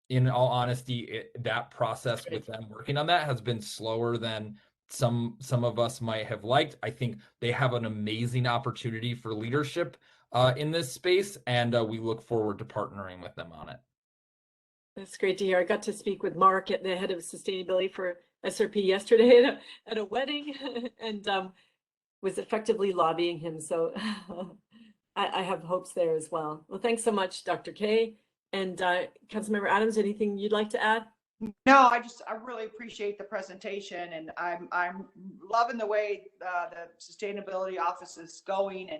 In all honesty, that process with them working on that has been slower than some of us might have liked. I think they have an amazing opportunity for leadership in this space, and we look forward to partnering with them on it. That's great to hear. I got to speak with Mark, the head of sustainability for SRP, yesterday at a wedding, and was effectively lobbying him. So I have hopes there as well. Well, thanks so much, Dr. Kay. And Councilmember Adams, anything you'd like to add? No, I really appreciate the presentation, and I'm loving the way the sustainability office is going,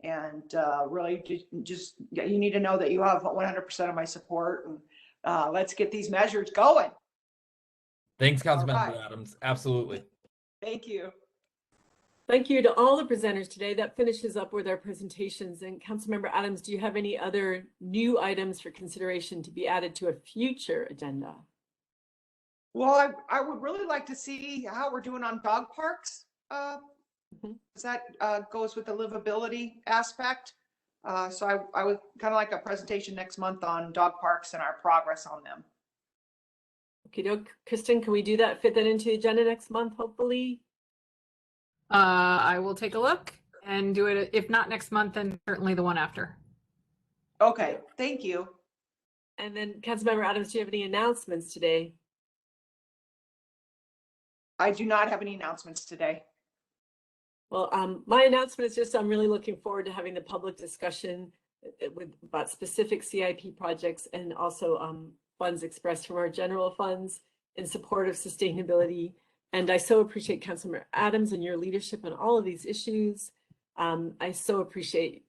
and really just you need to know that you have 100% of my support, and let's get these measures going. Thanks, Councilmember Adams. Absolutely. Thank you. Thank you to all the presenters today. That finishes up with our presentations. And Councilmember Adams, do you have any other new items for consideration to be added to a future agenda? Well, I would really like to see how we're doing on dog parks. That goes with the livability aspect. So I would kind of like a presentation next month on dog parks and our progress on them. Okay, Kristen, can we do that? Fit that into the agenda next month, hopefully? I will take a look and do it. If not next month, then certainly the one after. Okay, thank you. And then Councilmember Adams, do you have any announcements today? I do not have any announcements today. Well, my announcement is just I'm really looking forward to having the public discussion about specific CIP projects, and also funds expressed from our general funds in support of sustainability. And I so appreciate Councilmember Adams and your leadership on all of these issues. I so appreciate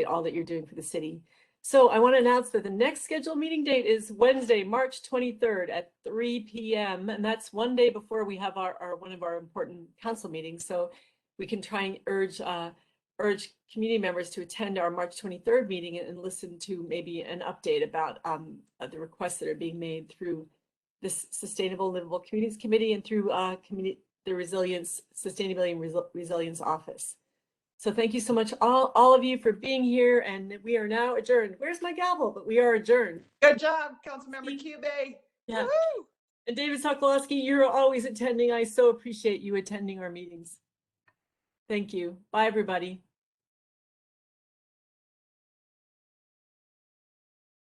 all that you're doing for the city. So I want to announce that the next scheduled meeting date is Wednesday, March 23rd at 3 p.m. And that's one day before we have one of our important council meetings. So we can try and urge community members to attend our March 23rd meeting and listen to maybe an update about the requests that are being made through this Sustainable Livable Communities Committee and through the Sustainability and Resilience Office. So thank you so much, all of you, for being here, and we are now adjourned. Where's my gavel? But we are adjourned. Good job, Councilmember Cube. Yeah. And David Sokolowski, you're always attending. I so appreciate you attending our meetings. Thank you. Bye, everybody.